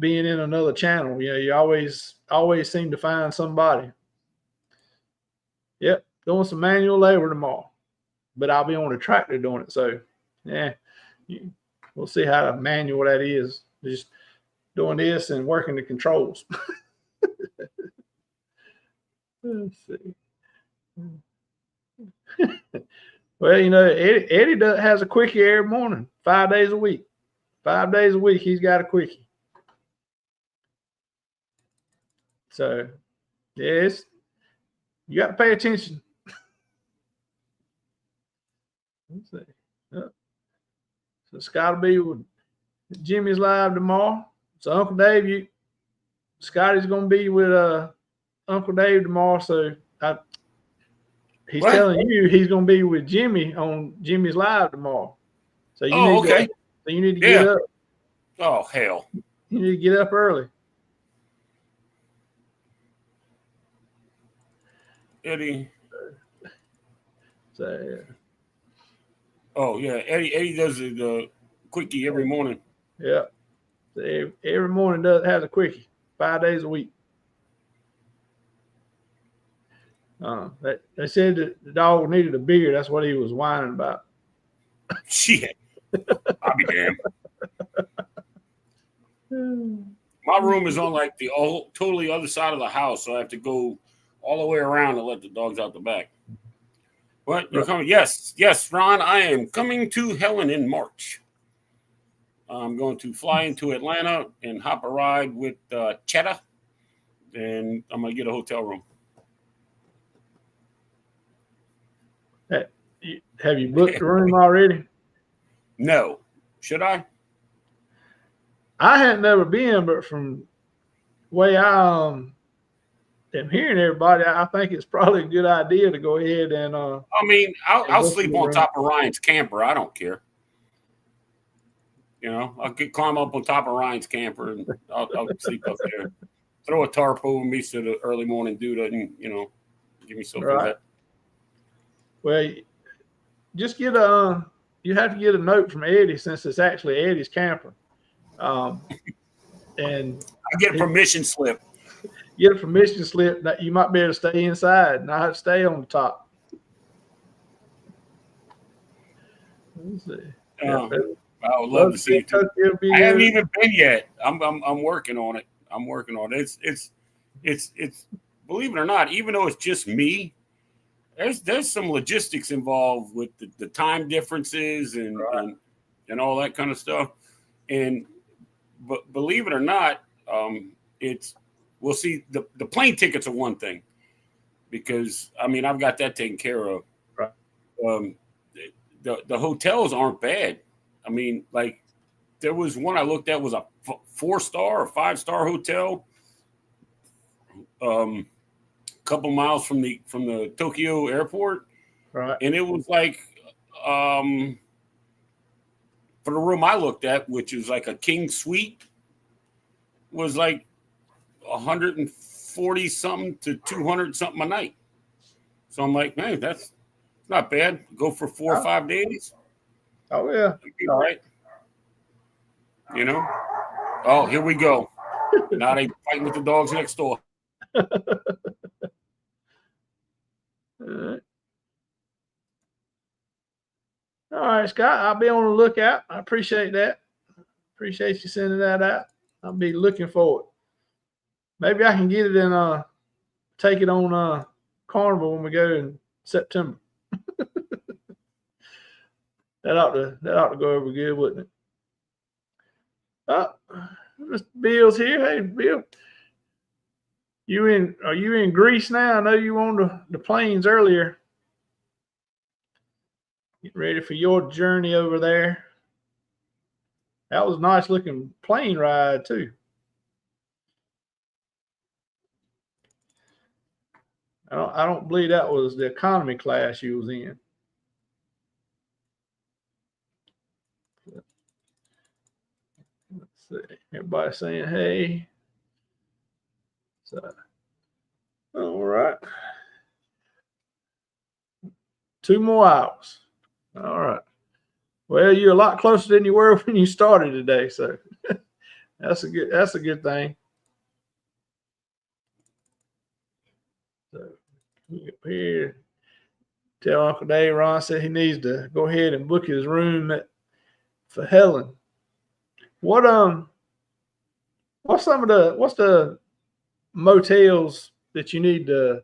being in another channel. You always seem to find somebody. Yep, doing some manual labor tomorrow, but I'll be on the tractor doing it. So, yeah, we'll see how manual that is. Just doing this and working the controls. Let's see. Well, Eddie has a quickie every morning, 5 days a week. 5 days a week, he's got a quickie. So, yes, you got to pay attention. Let's see. So Scott will be with Jimmy's live tomorrow. So Uncle Dave, Scotty's going to be with Uncle Dave tomorrow. So he's telling you he's going to be with Jimmy on Jimmy's live tomorrow. So you need to get up. Oh, hell. You need to get up early. Eddie. So, yeah. Oh, yeah. Eddie does the quickie every morning. Yeah. So every morning has a quickie, 5 days a week. They said that the dog needed a beard. That's what he was whining about. Shit. I'll be damned. My room is on like the totally other side of the house, so I have to go all the way around and let the dogs out the back. What? You're coming? Yes, Ron. I am coming to Helen in March. I'm going to fly into Atlanta and hop a ride with Cheddar, and I'm going to get a hotel room. Have you booked the room already? No. Should I? I hadn't never been, but from the way I am hearing everybody, I think it's probably a good idea to go ahead and. I'll sleep on top of Ryan's camper. I don't care. I'll climb up on top of Ryan's camper and I'll sleep up there. Throw a tarp over me so the early morning dew doesn't, give me something. Right. Well, just you have to get a note from Eddie since it's actually Eddie's camper. And I get a permission slip. Get a permission slip that you might be able to stay inside, not stay on the top. Let's see. I would love to see it too. I haven't even been yet. I'm working on it. It's believe it or not, even though it's just me, there's some logistics involved with the time differences and all that kind of stuff. But believe it or not, we'll see. The plane tickets are one thing because I've got that taken care of. Right. The hotels aren't bad. Like there was one I looked at was a 4-star or 5-star hotel, couple miles from the Tokyo airport, right? And it was like for the room I looked at, which is like a king suite, was like 140 something to 200 something a night. So I'm like, man, that's not bad. Go for 4 or 5 days. Oh yeah. All right. You know. Oh, here we go. Now they fighting with the dogs next door. All right. All right, Scott. I'll be on the lookout. I appreciate that. Appreciate you sending that out. I'll be looking for it. Maybe I can get it and take it on Carnival when we go in September. That ought to go over good, wouldn't it? Oh, Mr. Bill's here. Hey, Bill. Are you in Greece now? I know you were on the planes earlier. Getting ready for your journey over there. That was a nice looking plane ride too. I don't believe that was the economy class you was in. Let's see. Everybody saying hey. So, all right. 2 more hours. All right. Well, you're a lot closer than you were when you started today, so that's a good thing. So up here, tell Uncle Dave. Ron said he needs to go ahead and book his room for Helen. What's the motels that you need to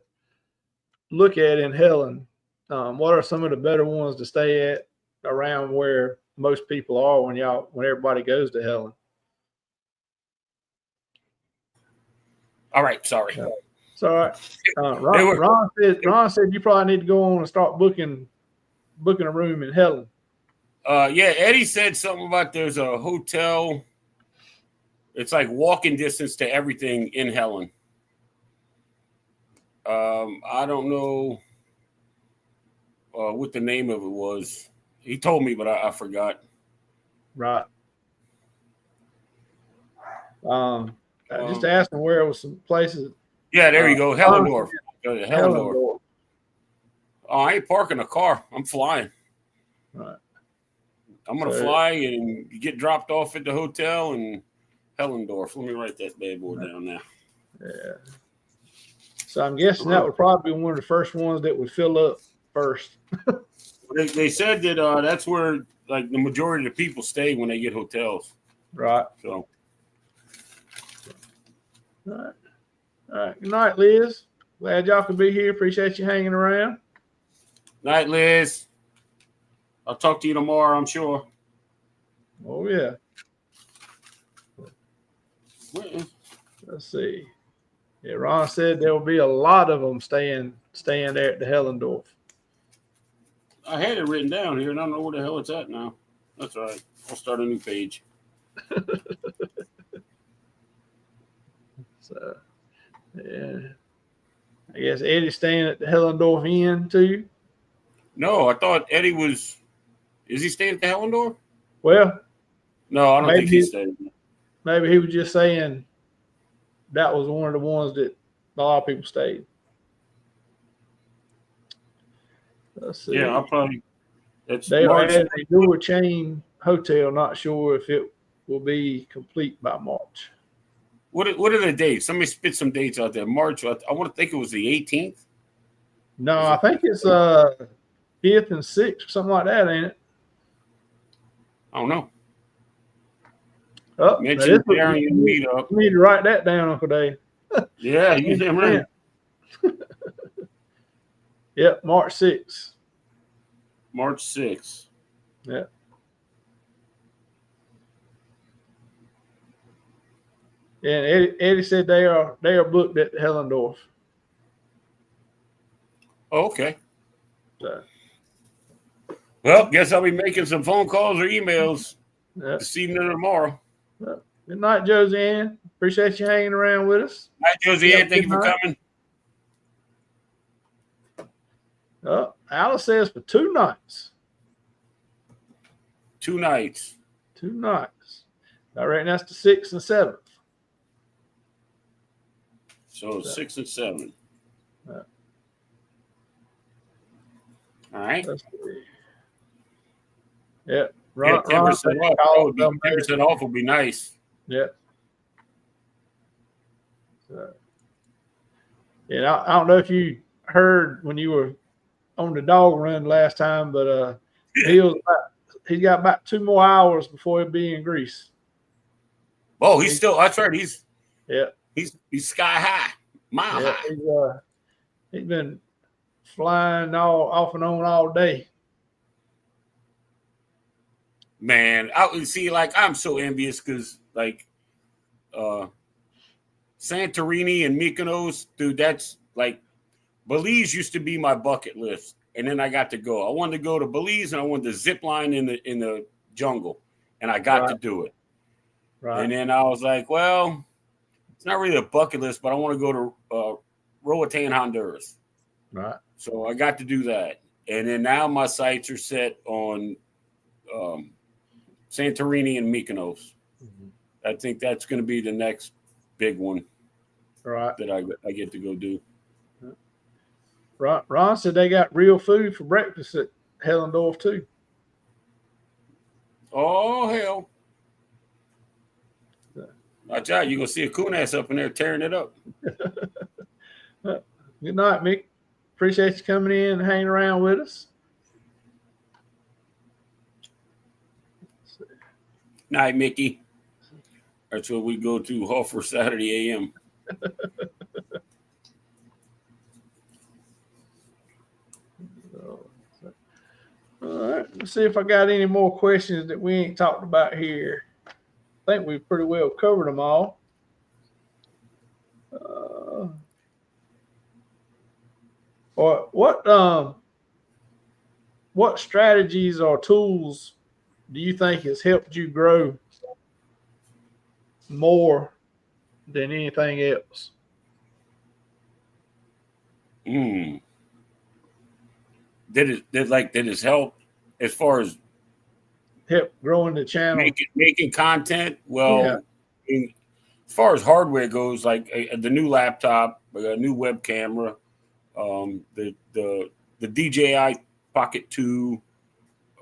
look at in Helen? What are some of the better ones to stay at around where most people are when everybody goes to Helen? All right, sorry. It's all right. Ron said you probably need to go on and start booking a room in Helen. Yeah, Eddie said something about there's a hotel. It's like walking distance to everything in Helen. I don't know what the name of it was. He told me, but I forgot. Right. Just asking where it was some places. Yeah, there you go. Hellendorf. Hellendorf. Oh, I ain't parking a car. I'm flying. Right. I'm going to fly and get dropped off at the hotel in Hellendorf. Let me write that bad boy down now. Yeah. So I'm guessing that would probably be one of the first ones that would fill up first. They said that that's where like the majority of the people stay when they get hotels. Right. So. All right. All right. Good night, Liz. Glad y'all could be here. Appreciate you hanging around. Night, Liz. I'll talk to you tomorrow, I'm sure. Oh, yeah. Let's see. Yeah, Ron said there will be a lot of them staying there at the Hellendorf. I had it written down here, and I don't know where the hell it's at now. That's all right. I'll start a new page. So, yeah. I guess Eddie's staying at the Hellendorf Inn, too? No, I thought Eddie was... Is he staying at the Hellendorf? Well... No, I don't think he's staying. Maybe he was just saying that was one of the ones that a lot of people stayed. Let's see. Yeah, I'll probably... They are at a newer chain hotel. Not sure if it will be complete by March. What are the dates? Somebody spit some dates out there. March. I want to think it was the 18th. No, I think it's 5th and 6th, something like that, ain't it? I don't know. Oh, mention Darren meet up. You need to write that down, Uncle Dave. Yeah, you damn right. Yep, March 6th. March 6th. Yeah. And Eddie said they are booked at Hellendorf. Oh, okay. So. Well, guess I'll be making some phone calls or emails this evening or tomorrow. Well, good night, Josie-Ann. Appreciate you hanging around with us. Night, Josie-Ann. Thank you for coming. Oh, Alice says for 2 nights. 2 nights. 2 nights. I reckon that's the 6th and 7th. So 6 and 7. All right. Yeah. Yeah, 10% off. That would be 10% off would be nice. Yeah. Yeah, I don't know if you heard when you were on the dog run last time, but he's got about 2 more hours before he'll be in Greece. Oh, he's still. That's right. He's sky high, mile high. He's been flying all off and on all day. Man, I see. Like, I'm so envious because like Santorini and Mykonos, dude. That's like Belize used to be my bucket list, and then I got to go. I wanted to go to Belize, and I wanted to zip line in the jungle, and I got to do it. Right. And then I was like, well, it's not really a bucket list, but I want to go to Roatan, Honduras. Right. So I got to do that, and then now my sights are set on Santorini and Mykonos. Mm-hmm. I think that's going to be the next big one. Right. That I get to go do. Ron said they got real food for breakfast at Hellendorf too. Oh, hell. Watch out. You're going to see a coon ass up in there tearing it up. Good night, Mick. Appreciate you coming in and hanging around with us. Night, Mickey. That's where we go to Hoffer Saturday AM. All right, let's see if I got any more questions that we ain't talked about here. I think we've pretty well covered them all. Or what strategies or tools do you think has helped you grow more than anything else? That has helped as far as help growing the channel, making content. Well, as far as hardware goes, like the new laptop, a new web camera, the DJI Pocket 2,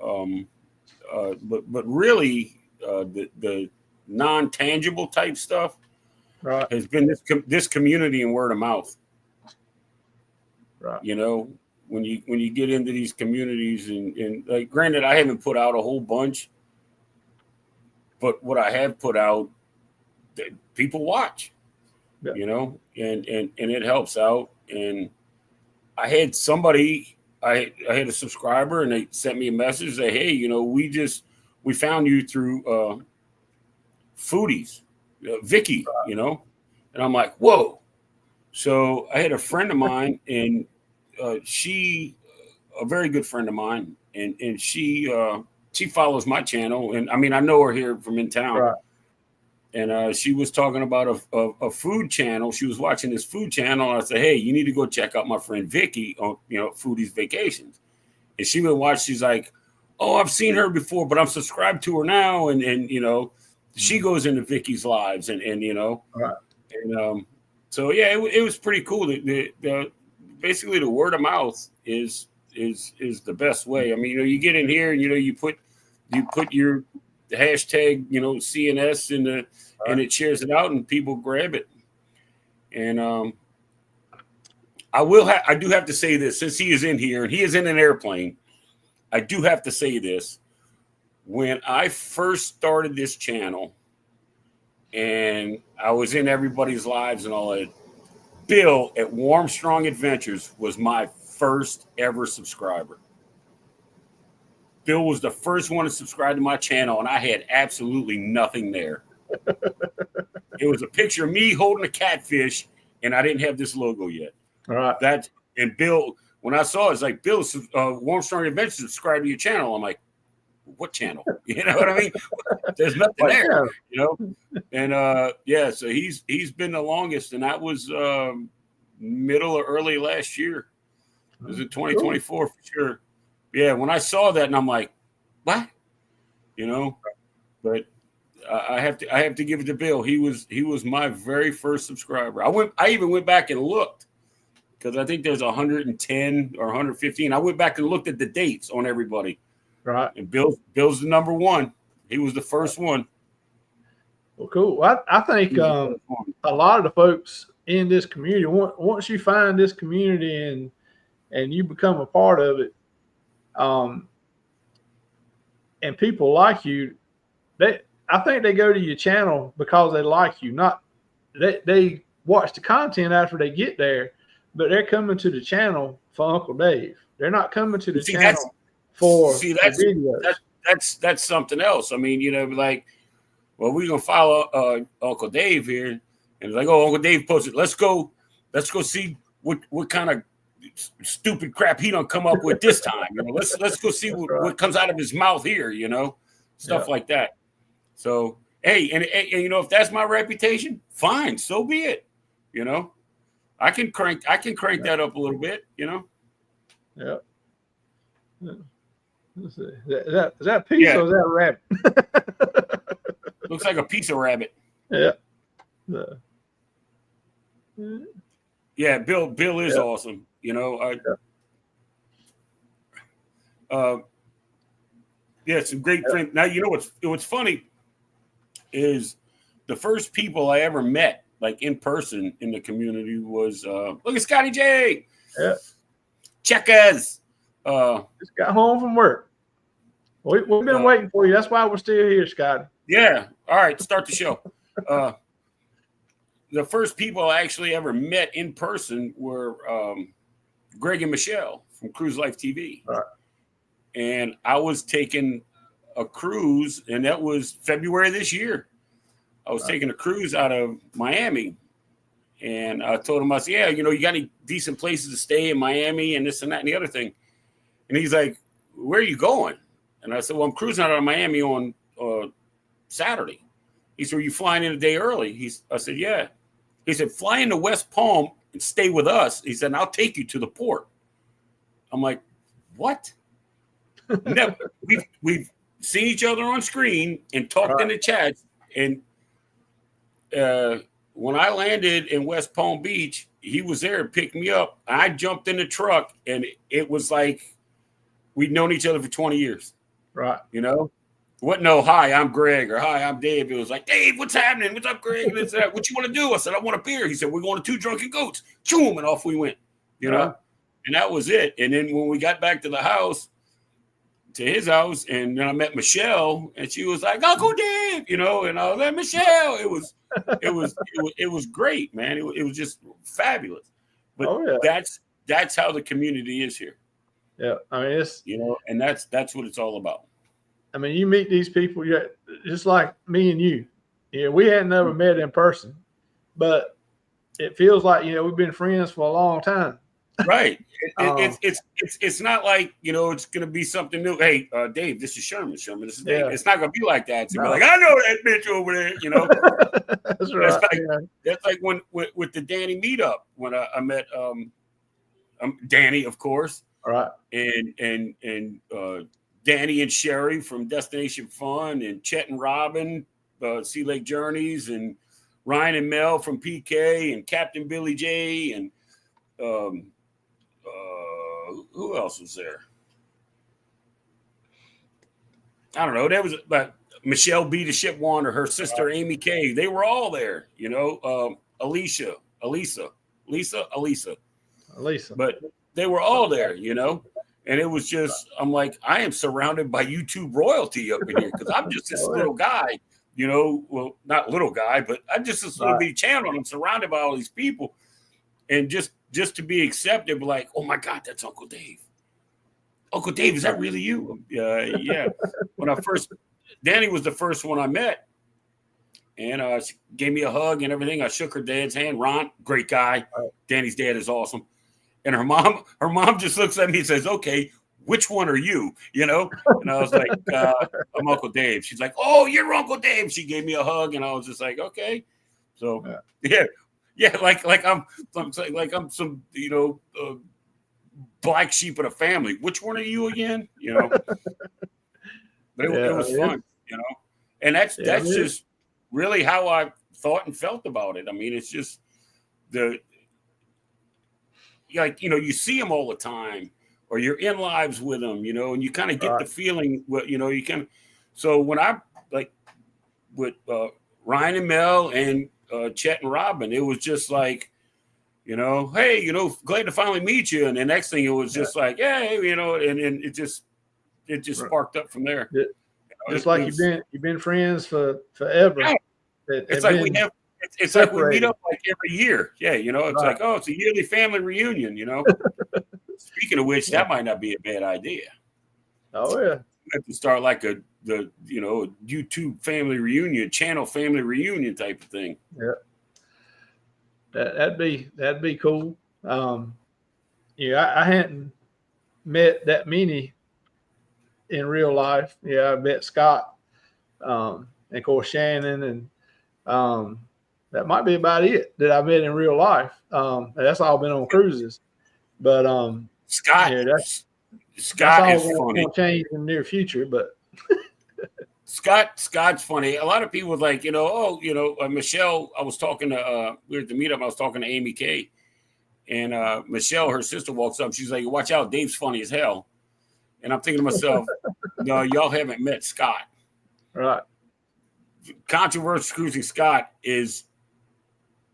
but really the non-tangible type stuff has been this community and word of mouth. Right. You know, when you get into these communities and like, granted, I haven't put out a whole bunch, but what I have put out, people watch. Yeah. You know, and it helps out. And I had somebody, I had a subscriber, and they sent me a message that, hey, you know, we found you through Foodies, Vicky, you know, and I'm like, whoa. So I had a friend of mine, and she, a very good friend of mine, and she follows my channel, and I mean, I know her here from in town. Right. And she was talking about a food channel. She was watching this food channel, and I said, hey, you need to go check out my friend Vicky on, you know, Foodies Vacations. And she would watch. She's like, oh, I've seen her before, but I'm subscribed to her now. And you know, she goes into Vicky's lives, and you know, right. And so yeah, it was pretty cool. The basically the word of mouth is the best way. I mean, you know, you get in here and, you know, you put your hashtag, you know, CNS in the, and it shares it out and people grab it. And I do have to say this, since he is in here and he is in an airplane, I do have to say this. When I first started this channel and I was in everybody's lives and all that, Bill at Warm Strong Adventures was my first ever subscriber. Bill was the first one to subscribe to my channel, and I had absolutely nothing there. It was a picture of me holding a catfish, and I didn't have this logo yet. All right. And Bill, when I saw it, it's like, Bill, Warm Strong Adventures, subscribe to your channel. I'm like, what channel? You know what I mean? There's nothing there, you know? And yeah, so he's been the longest, and that was middle or early last year. It was in 2024 for sure. Yeah, when I saw that, and I'm like, what? You know? But I have to give it to Bill. He was my very first subscriber. I even went back and looked because I think there's 110 or 115. I went back and looked at the dates on everybody. Right. And Bill's the number one. He was the first one. Well, cool. I think a lot of the folks in this community, once you find this community and you become a part of it, and people like you, I think they go to your channel because they like you. Not they watch the content after they get there, but they're coming to the channel for Uncle Dave. They're not coming to the channel for videos. That's something else. I mean, like, well, we're gonna follow Uncle Dave here, and it's like, oh, Uncle Dave posted. Let's go see what kind of stupid crap he don't come up with this time. Let's go see what comes out of his mouth here. Stuff like that. So hey, and if that's my reputation, fine, so be it. I can crank that up a little bit. Yeah. Is that piece or is that a rabbit? Looks like a piece of rabbit. Yeah. Yeah, Bill is awesome. Some great friends. Now what's funny is the first people I ever met, like in person in the community, was look at Scotty J. Yeah. Checkers. Just got home from work. We've been waiting for you. That's why we're still here, Scotty. Yeah. All right. Start the show. The first people I actually ever met in person were Greg and Michelle from Cruise Life TV. Right. And I was taking a cruise, and that was February this year. I was taking a cruise out of Miami. And I told him, I said, yeah, you got any decent places to stay in Miami and this and that and the other thing. And he's like, where are you going? And I said, well, I'm cruising out of Miami on Saturday. He said, are you flying in a day early? I said, yeah. He said, fly into West Palm and stay with us. He said, and I'll take you to the port. I'm like, what? Never. We've seen each other on screen and talked in the chat. And when I landed in West Palm Beach, he was there and picked me up. I jumped in the truck, and it was like we'd known each other for 20 years. Right. What? No, hi, I'm Greg, or hi, I'm Dave. It was like, Dave, what's happening? What's up, Greg? And this, that. What you want to do? I said, I want a beer. He said, we're going to Two Drunken Goats. Choom, and off we went. And that was it. And then when we got back to the house, to his house, and then I met Michelle, and she was like, Uncle Dave, and I was like, Michelle. It was great, man. It was just fabulous. But that's how the community is here. Yeah, I mean, it's and that's what it's all about. I mean, you meet these people, just like me and you. We hadn't never met in person, but it feels like we've been friends for a long time. Right. It's not like it's going to be something new. Hey, Dave, this is Sherman. Sherman, this is Dave. It's not going to be like that. It's gonna be like, I know that bitch over there. That's right. That's like when with the Danny meetup when I met Danny, of course. All right. And Danny and Sherry from Destination Fun, and Chet and Robin, Sea Lake Journeys, and Ryan and Mel from PK, and Captain Billy J, and who else was there? I don't know. There was Michelle B. the Ship Wander, her sister Amy K. They were all there. Elisa. But they were all there. And it was just, I'm like, I am surrounded by YouTube royalty up in here because I'm just this little guy. Well, not little guy, but I'm just this little bitty channel, and I'm surrounded by all these people, and just to be accepted, like, oh my God, that's Uncle Dave. Uncle Dave, is that really you? Yeah. When Danny was the first one I met, and she gave me a hug and everything. I shook her dad's hand. Ron, great guy. Danny's dad is awesome. And her mom just looks at me and says, okay, which one are you? And I was like, I'm Uncle Dave. She's like, oh, you're Uncle Dave. She gave me a hug, and I was just like, okay. So yeah, like I'm some black sheep of the family. Which one are you again? But it was fun, And that's Yeah, just really how I thought and felt about it. I mean, it's just like, you see them all the time, or you're in lives with them, and you kind of get the feeling, you can. So when I like with Ryan and Mel and Chet and Robin, it was just like, hey, glad to finally meet you. And the next thing, it was just like, hey, and it just sparked up from there. Just like you've been friends forever. Yeah. It's like it's like we meet up like every year. Yeah, it's like, oh, it's a yearly family reunion, Speaking of which, that might not be a bad idea. Oh yeah. We have to start like the YouTube family reunion, channel family reunion type of thing. Yeah. That'd be cool. I hadn't met that many in real life. Yeah, I met Scott, and of course Shannon, and that might be about it that I met in real life. That's all been on cruises. But Scott, Scott is funny. Gonna change in the near future, but Scott's funny. A lot of people like, Michelle. I was talking to we were at the meetup. I was talking to Amy Kay, and Michelle, her sister, walks up. She's like, "Watch out, Dave's funny as hell." And I'm thinking to myself, no, y'all haven't met Scott. Right. Controversial Cruising Scott is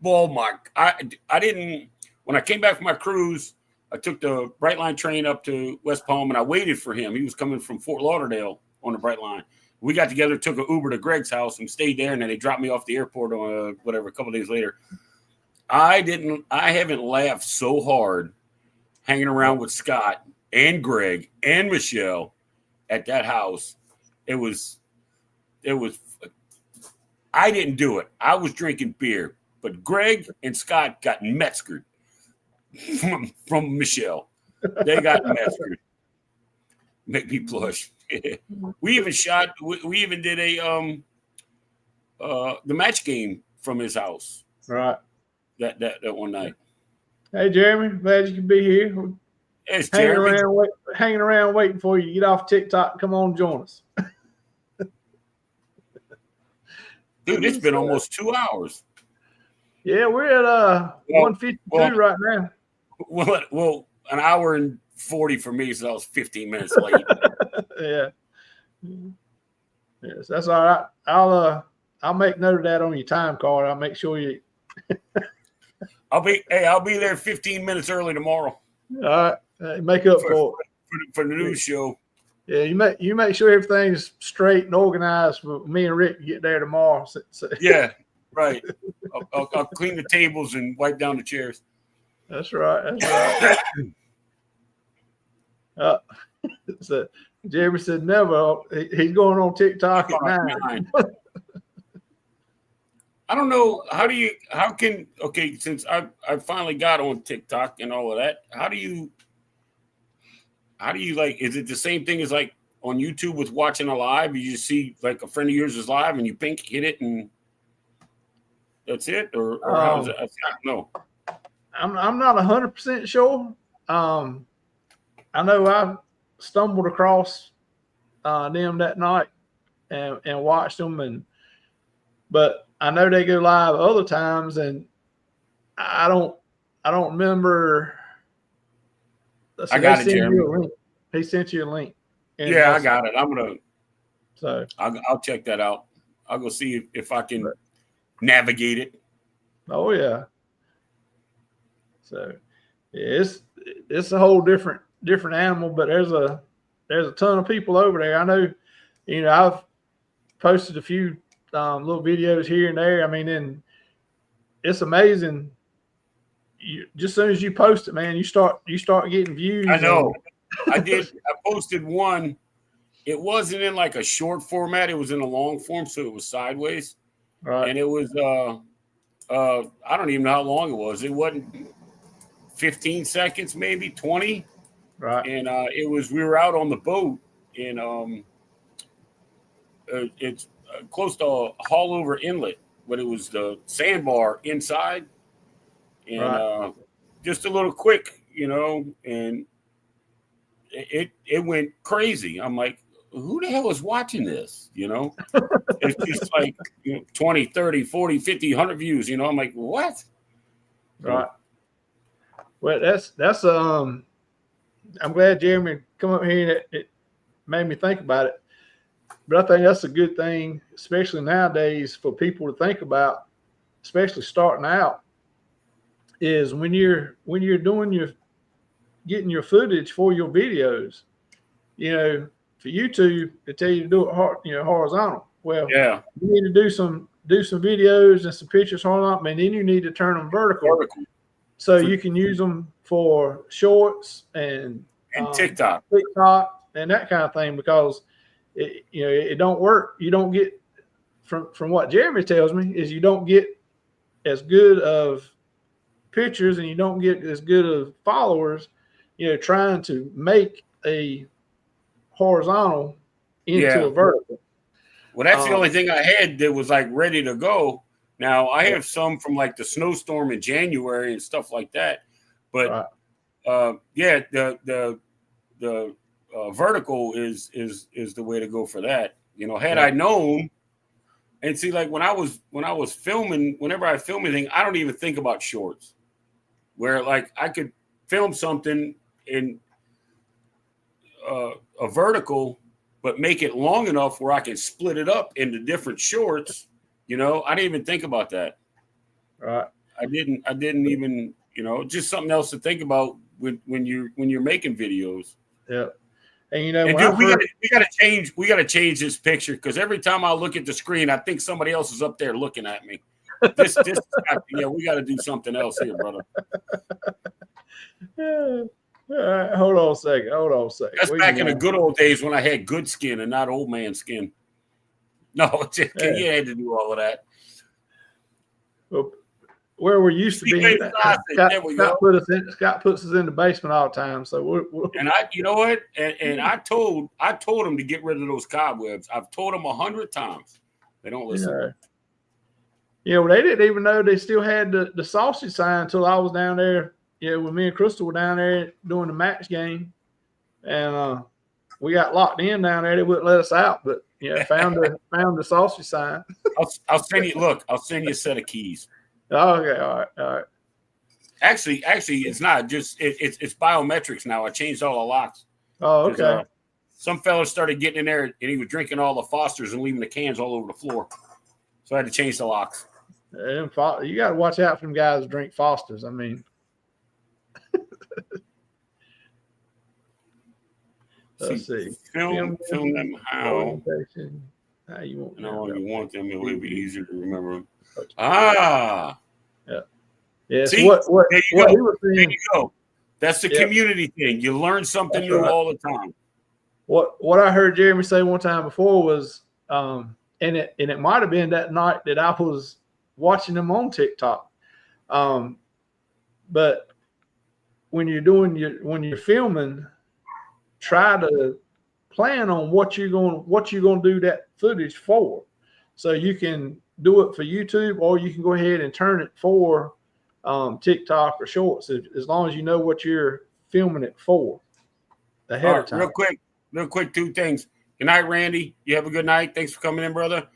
Walmart. I didn't, when I came back from my cruise, I took the Brightline train up to West Palm, and I waited for him. He was coming from Fort Lauderdale on the Brightline. We got together, took an Uber to Greg's house, and stayed there, and then they dropped me off the airport on a couple of days later. I haven't laughed so hard hanging around with Scott and Greg and Michelle at that house. It was I didn't do it. I was drinking beer, but Greg and Scott got Metzgered from Michelle. They got Metzgered. Make me blush. We even did the match game from his house. Right. That one night. Hey Jeremy, glad you could be here. It's hanging around waiting for you to get off TikTok. Come on, join us. Dude, it's been almost 2 hours. Yeah, we're at 152 right now. Well, an hour and 40 for me, so that was 15 minutes late. Yeah. Yes, that's all right. I'll make note of that on your time card. I'll make sure you. I'll be there 15 minutes early tomorrow. All right, make up for the news show. Yeah, you make sure everything's straight and organized for me and Rick to get there tomorrow. So. Yeah, right. I'll clean the tables and wipe down the chairs. That's right. So Jeremy said never. He's going on TikTok at 9. I don't know. Since I finally got on TikTok and all of that, how do you like, is it the same thing as like on YouTube with watching a live? You just see like a friend of yours is live and you hit it and that's it? Or how is it? I don't know. I'm not 100% sure. I know I stumbled across them that night and watched them, but I know they go live other times, and I don't remember. I got it, Jeremy. He sent you a link. Yeah, I got it. So I'll check that out. I'll go see if I can navigate it. Oh yeah. So yeah, it's a whole different animal, but there's a ton of people over there. I know, I've posted a few little videos here and there. I mean, and it's amazing. Just as soon as you post it, man, you start getting views. I know. I did. I posted one. It wasn't in like a short format. It was in a long form, so it was sideways. Right. And it was I don't even know how long it was. It wasn't 15 seconds, maybe 20. Right. And we were out on the boat in it's close to Haulover Inlet, but it was the sandbar inside. And just a little quick, and it went crazy. I'm like, who the hell is watching this? It's just like 20, 30, 40, 50, 100 views. I'm like, what? Right. Well, that's I'm glad Jeremy come up here and it made me think about it. But I think that's a good thing, especially nowadays, for people to think about, especially starting out, is when you're getting your footage for your videos, for YouTube, they tell you to do it horizontal. Well, Yeah. you need to do some videos and some pictures horizontal, and then you need to turn them vertical. So you can use them for shorts and TikTok and that kind of thing, because it don't work. You don't get from what Jeremy tells me is you don't get as good of pictures and you don't get as good of followers, trying to make a horizontal into a vertical. Well, that's the only thing I had that was like ready to go. Now I have some from like the snowstorm in January and stuff like that, but the vertical is the way to go for that. Had I known, and see, like when I was filming, whenever I film anything, I don't even think about shorts. Where like I could film something in a vertical, but make it long enough where I can split it up into different shorts. I didn't even think about that. Right. I didn't even, just something else to think about when you're making videos. Yeah. And dude, we gotta change this picture, because every time I look at the screen, I think somebody else is up there looking at me. This we got to do something else here, brother. Yeah. All right, hold on a second. That's back in the good old days when I had good skin and not old man skin. No, you had to do all of that. Well, where we used to be, Scott puts us in the basement all the time. So and you know what? And I told him to get rid of those cobwebs. I've told him 100 times. They don't listen. Well, they didn't even know they still had the sausage sign until I was down there. When me and Crystal were down there doing the match game, and we got locked in down there. They wouldn't let us out, but found the sausage sign. I'll send you. Look, I'll send you a set of keys. Okay, all right. Actually, it's not just it's biometrics now. I changed all the locks. Oh, okay. Some fella started getting in there and he was drinking all the Fosters and leaving the cans all over the floor. So I had to change the locks. You got to watch out for them guys who drink Fosters. I mean. Let's see. Film them how you want. You want them. It will be easier to remember. Yeah. See, what there you go. That's the community thing. You learn something new all the time. What I heard Jeremy say one time before was, and it might have been that night that I was watching them on TikTok. But when you're filming, try to plan on what you're going to do that footage for, so you can do it for YouTube, or you can go ahead and turn it for TikTok or Shorts, as long as you know what you're filming it for ahead of time. Real quick, two things. Good night, Randy. You have a good night. Thanks for coming in, brother.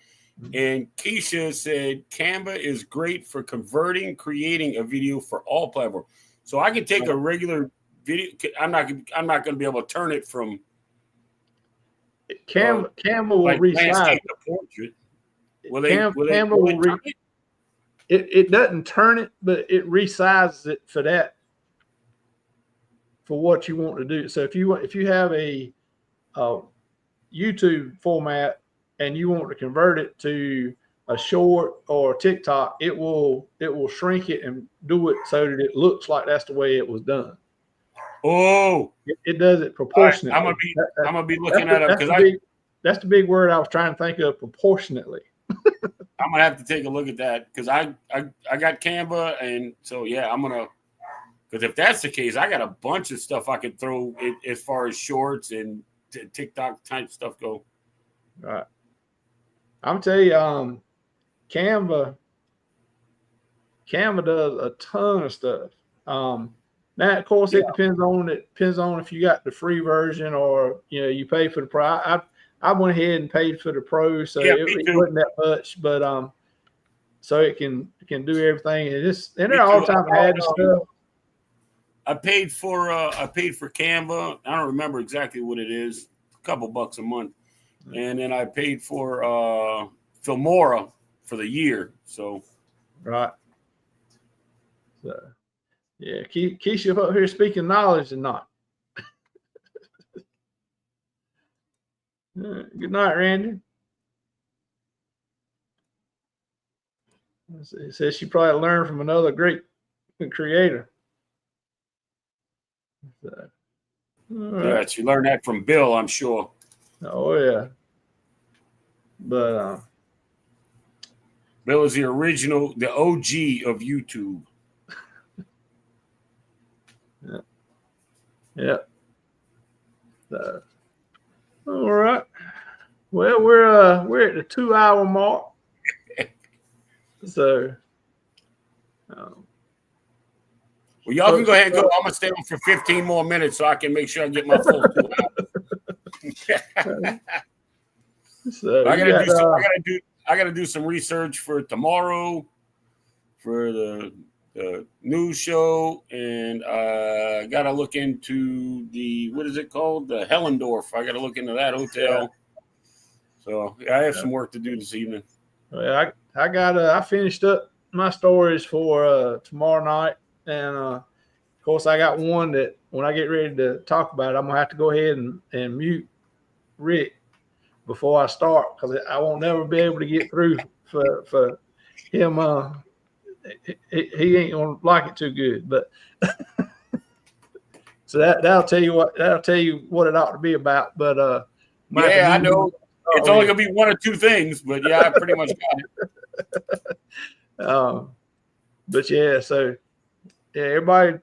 And Keisha said Canva is great for creating a video for all platforms. So I can take a regular video. I'm not going to be able to turn it from Canva will resize the portrait. Canva will it doesn't turn it, but it resizes it for what you want to do. So if you have a YouTube format and you want to convert it to a short or TikTok, it will shrink it and do it so that it looks like that's the way it was done. Oh, it does it proportionately. Right, I'm gonna be looking at it because that's the big word I was trying to think of, proportionately. I'm gonna have to take a look at that, because I got Canva, and so I'm gonna, because if that's the case, I got a bunch of stuff I could throw as far as shorts and TikTok type stuff go. All right, I'm tell you, Canva does a ton of stuff. Now, of course, it depends on if you got the free version or you pay for the price. I went ahead and paid for the Pro, so Yeah, it me too. wasn't that much, but so it can do everything, and Me they're all too. the time adding stuff. I paid for Canva. I don't remember exactly what it is. A couple bucks a month. And then I paid for Filmora for the year. So Right. So yeah, Keisha up here speaking knowledge and not. Good night, Randy. It says she probably learned from another great creator. So, right. yeah, she learned that from Bill, I'm sure. Oh yeah. But Bill is the original, the OG of YouTube. Yeah. So, all right. Well, we're at the 2-hour mark. So well, y'all can go ahead and go. I'm gonna stay on for 15 more minutes so I can make sure I get my full 2 hours. So I gotta do some research for tomorrow for the news show, and I gotta look into what is it called? The Hellendorf. I gotta look into that hotel. So I have some work to do this evening. Well, I finished up my stories for tomorrow night, and of course I got one that when I get ready to talk about it, I'm gonna have to go ahead and mute Rick before I start, because I won't never be able to get through for him. He ain't gonna like it too good, but so that'll tell you what it ought to be about. But yeah, I know it's only gonna be one or two things, but yeah, I pretty much got it. But yeah, so yeah, everybody,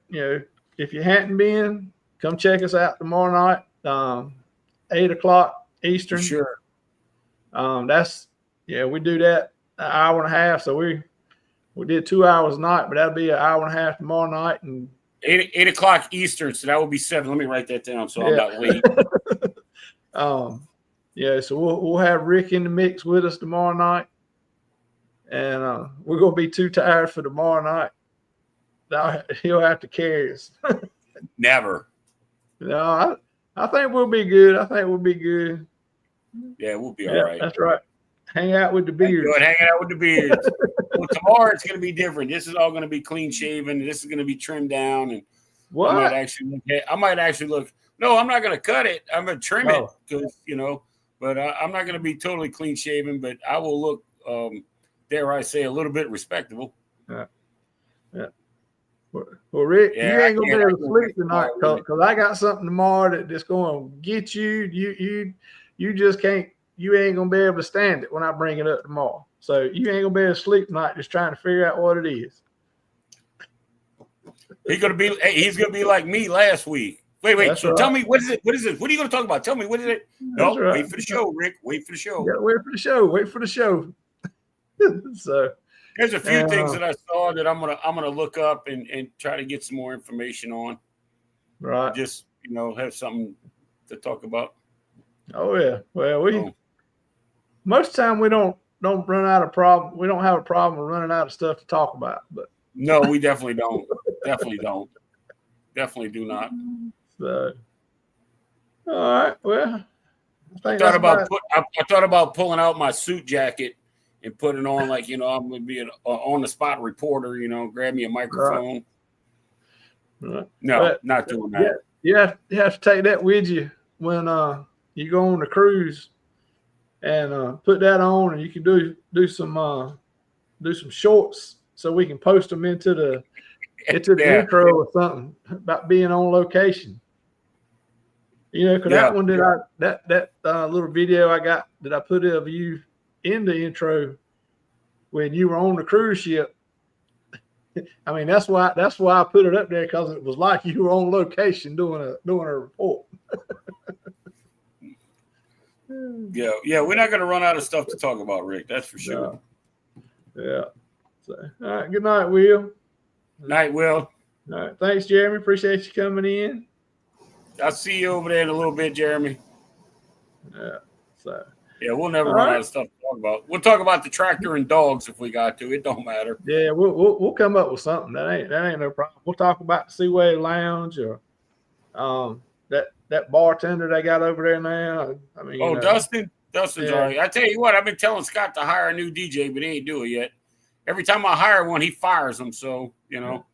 if you hadn't been, come check us out tomorrow night, 8 o'clock Eastern. For sure. We do that an hour and a half. So we did 2 hours a night, but that'll be an hour and a half tomorrow night, and 8 o'clock Eastern. So that will be 7. Let me write that down so I'm not late. So we'll have Rick in the mix with us tomorrow night, and we're gonna be too tired for tomorrow night. He'll have to carry us. Never. No, I think we'll be good. Yeah, we'll be all right. That's right. Hang out with the beards. Hanging out with the beards. Well, tomorrow it's going to be different. This is all going to be clean shaven. This is going to be trimmed down, and what? I might actually look. No, I'm not going to cut it. I'm going to trim it because But I'm not going to be totally clean shaven. But I will look, dare I say, a little bit respectable. Yeah. Well, Rick, you ain't gonna be able to sleep tonight because I got something tomorrow that's going to get you. You just can't. You ain't gonna be able to stand it when I bring it up tomorrow. So you ain't gonna be able to sleep tonight just trying to figure out what it is. He's gonna be like me last week. Wait. So tell me, what is it? What is it? What are you gonna talk about? Tell me, what is it? No, wait for the show, Rick. Wait for the show. Yeah, wait for the show. So there's a few things that I saw that I'm gonna look up and try to get some more information on. Right. Just have something to talk about. Oh yeah. Well, most of the time we don't run out of problem. We don't have a problem with running out of stuff to talk about. But no, we definitely don't. Definitely don't. Definitely do not. So, all right. Well, I thought about pulling out my suit jacket and putting on like I'm gonna be an on the spot reporter. Grab me a microphone. Right. No, not doing that. Yeah, you have to take that with you when you go on the cruise, and put that on, and you can do some shorts so we can post them into the intro or something about being on location. Because that one that little video I got that I put of you in the intro when you were on the cruise ship. I mean, that's why I put it up there, because it was like you were on location doing a report. Yeah, we're not going to run out of stuff to talk about, Rick. That's for sure. Yeah. So, all right. Good night, Will. Night, Will. All right. Thanks, Jeremy. Appreciate you coming in. I'll see you over there in a little bit, Jeremy. Yeah. So yeah, we'll never all run right. out of stuff to talk about. We'll talk about the tractor and dogs if we got to. It don't matter. Yeah, we'll come up with something. That ain't no problem. We'll talk about the Seaway Lounge or that bartender they got over there now. I mean, Oh, Dustin's yeah. all right. I tell you what, I've been telling Scott to hire a new DJ, but he ain't do it yet. Every time I hire one, he fires them. So, you know.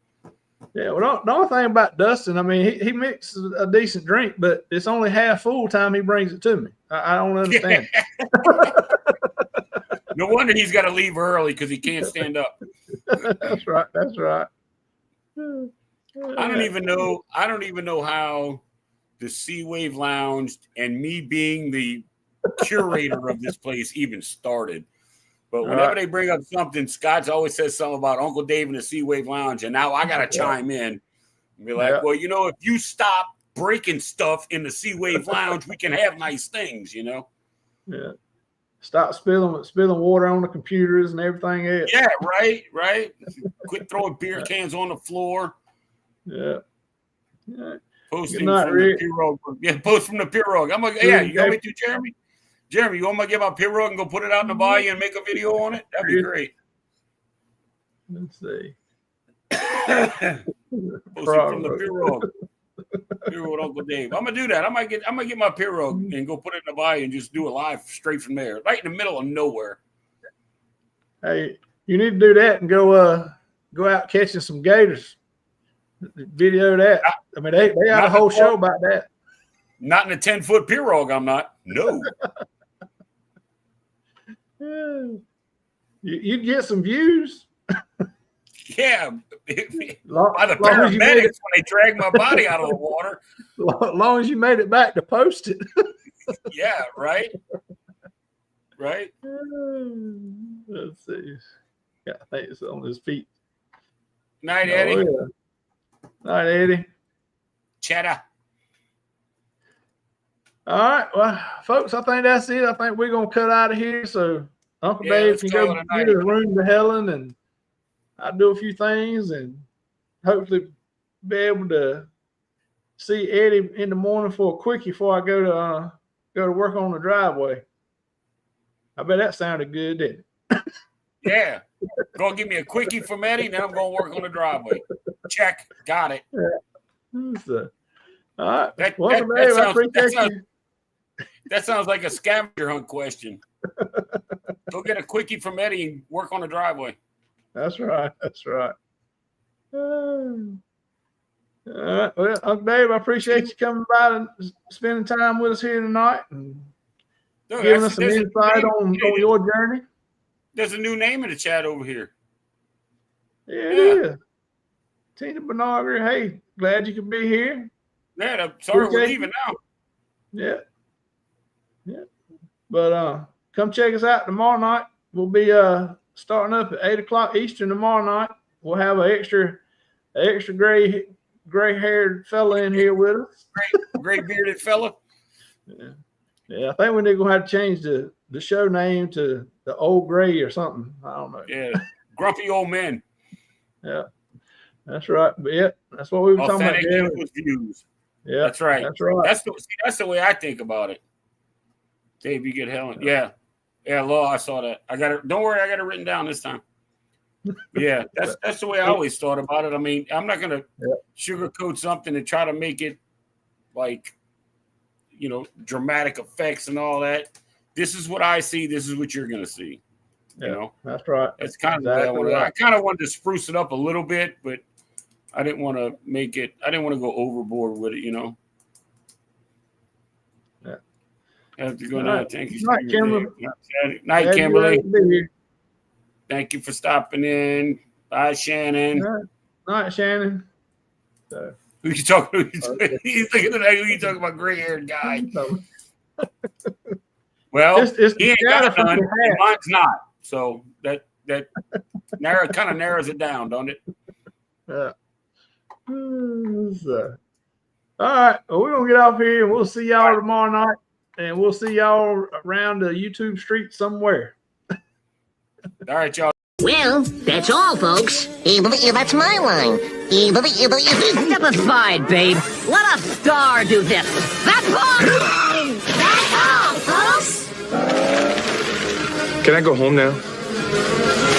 Yeah, well, the only thing about Dustin, I mean, he mixes a decent drink, but it's only half full time he brings it to me. I don't understand. No wonder he's got to leave early because he can't stand up. That's right. That's right. I don't even know how the Sea Wave Lounge and me being the curator of this place even started. But whenever they bring up something, Scott's always says something about Uncle Dave and the Sea Wave Lounge, and now I got to chime in and be like, well, you know, if you stop breaking stuff in the Sea Wave Lounge, we can have nice things, you know? Yeah. Stop spilling water on the computers and everything else. Yeah, right. Quit throwing beer cans on the floor. Yeah. Posting from the pirogue. Yeah, post from the pirogue. I'm like, yeah, you want me to, Jeremy? Jeremy, you want me to get my pirogue and go put it out in the bayou and make a video on it? That'd be great. Let's see. Posting from the pirogue. Pirogue Uncle Dave. I'm gonna do that. I might get my pirogue and go put it in the bayou and just do a live straight from there, right in the middle of nowhere. Hey, you need to do that and go out catching some gators. Video that. I mean, they got a whole show about that. Not in a 10-foot pirogue, I'm not. No. You'd get some views. Yeah. By the paramedics when they drag my body out of the water. As long as you made it back to post it. Yeah, right. Right. Let's see. Yeah, I think it's on his feet. Night, Eddie. Yeah. Night, Eddie. Cheddar. All right, well, folks, I think that's it. I think we're gonna cut out of here. So Uncle Dave can go get his room to Helen, and I'll do a few things, and hopefully be able to see Eddie in the morning for a quickie before I go to work on the driveway. I bet that sounded good, didn't it? Yeah. Gonna give me a quickie from Eddie, then I'm gonna work on the driveway. Check. Got it. Yeah. So, all right. That sounds like a scavenger hunt question. Go get a quickie from Eddie and work on the driveway. That's right. That's right. All right. Well, Uncle Dave, I appreciate you coming by and spending time with us here tonight and giving us some insight on your journey. There's a new name in the chat over here. Yeah. Tina Benogger, hey, glad you could be here. Yeah, I'm sorry we're leaving now. Yeah. But come check us out tomorrow night. We'll be starting up at 8 o'clock Eastern tomorrow night. We'll have an extra gray-haired fella in here with us. Gray bearded fella. Yeah, I think we're going to have to change the show name to the Old Gray or something. I don't know. Yeah, grumpy old men. Yeah, that's right. But yeah, that's what we were talking about. Views. Yeah, that's right. That's right. That's the way I think about it. Dave, you get Helen. Yeah, Law. I saw that. I got it. Don't worry, I got it written down this time. Yeah, that's the way I always thought about it. I mean, I'm not gonna sugarcoat something and try to make it like, you know, dramatic effects and all that. This is what I see. This is what you're gonna see. You know, that's right. That's kind of exactly I kind of wanted to spruce it up a little bit, but I didn't want to make it. I didn't want to go overboard with it. You know. Yeah. I have to go now. Thank you. Night, Kimberly. Night, Kimberly. Thank you for stopping in. Bye, Shannon. Night, Shannon. Who you talking to? He's looking at who you talking about, gray-haired guy. Well, he ain't got none, and mine's not. So that kind of narrows it down, don't it? Yeah. All right. Well, we're gonna get off here, and we'll see y'all tomorrow night, and we'll see y'all around the YouTube street somewhere. All right, y'all. Well, that's all, folks. That's my line. Step aside, babe. Let a star do this. That's all. That's all, folks. Can I go home now?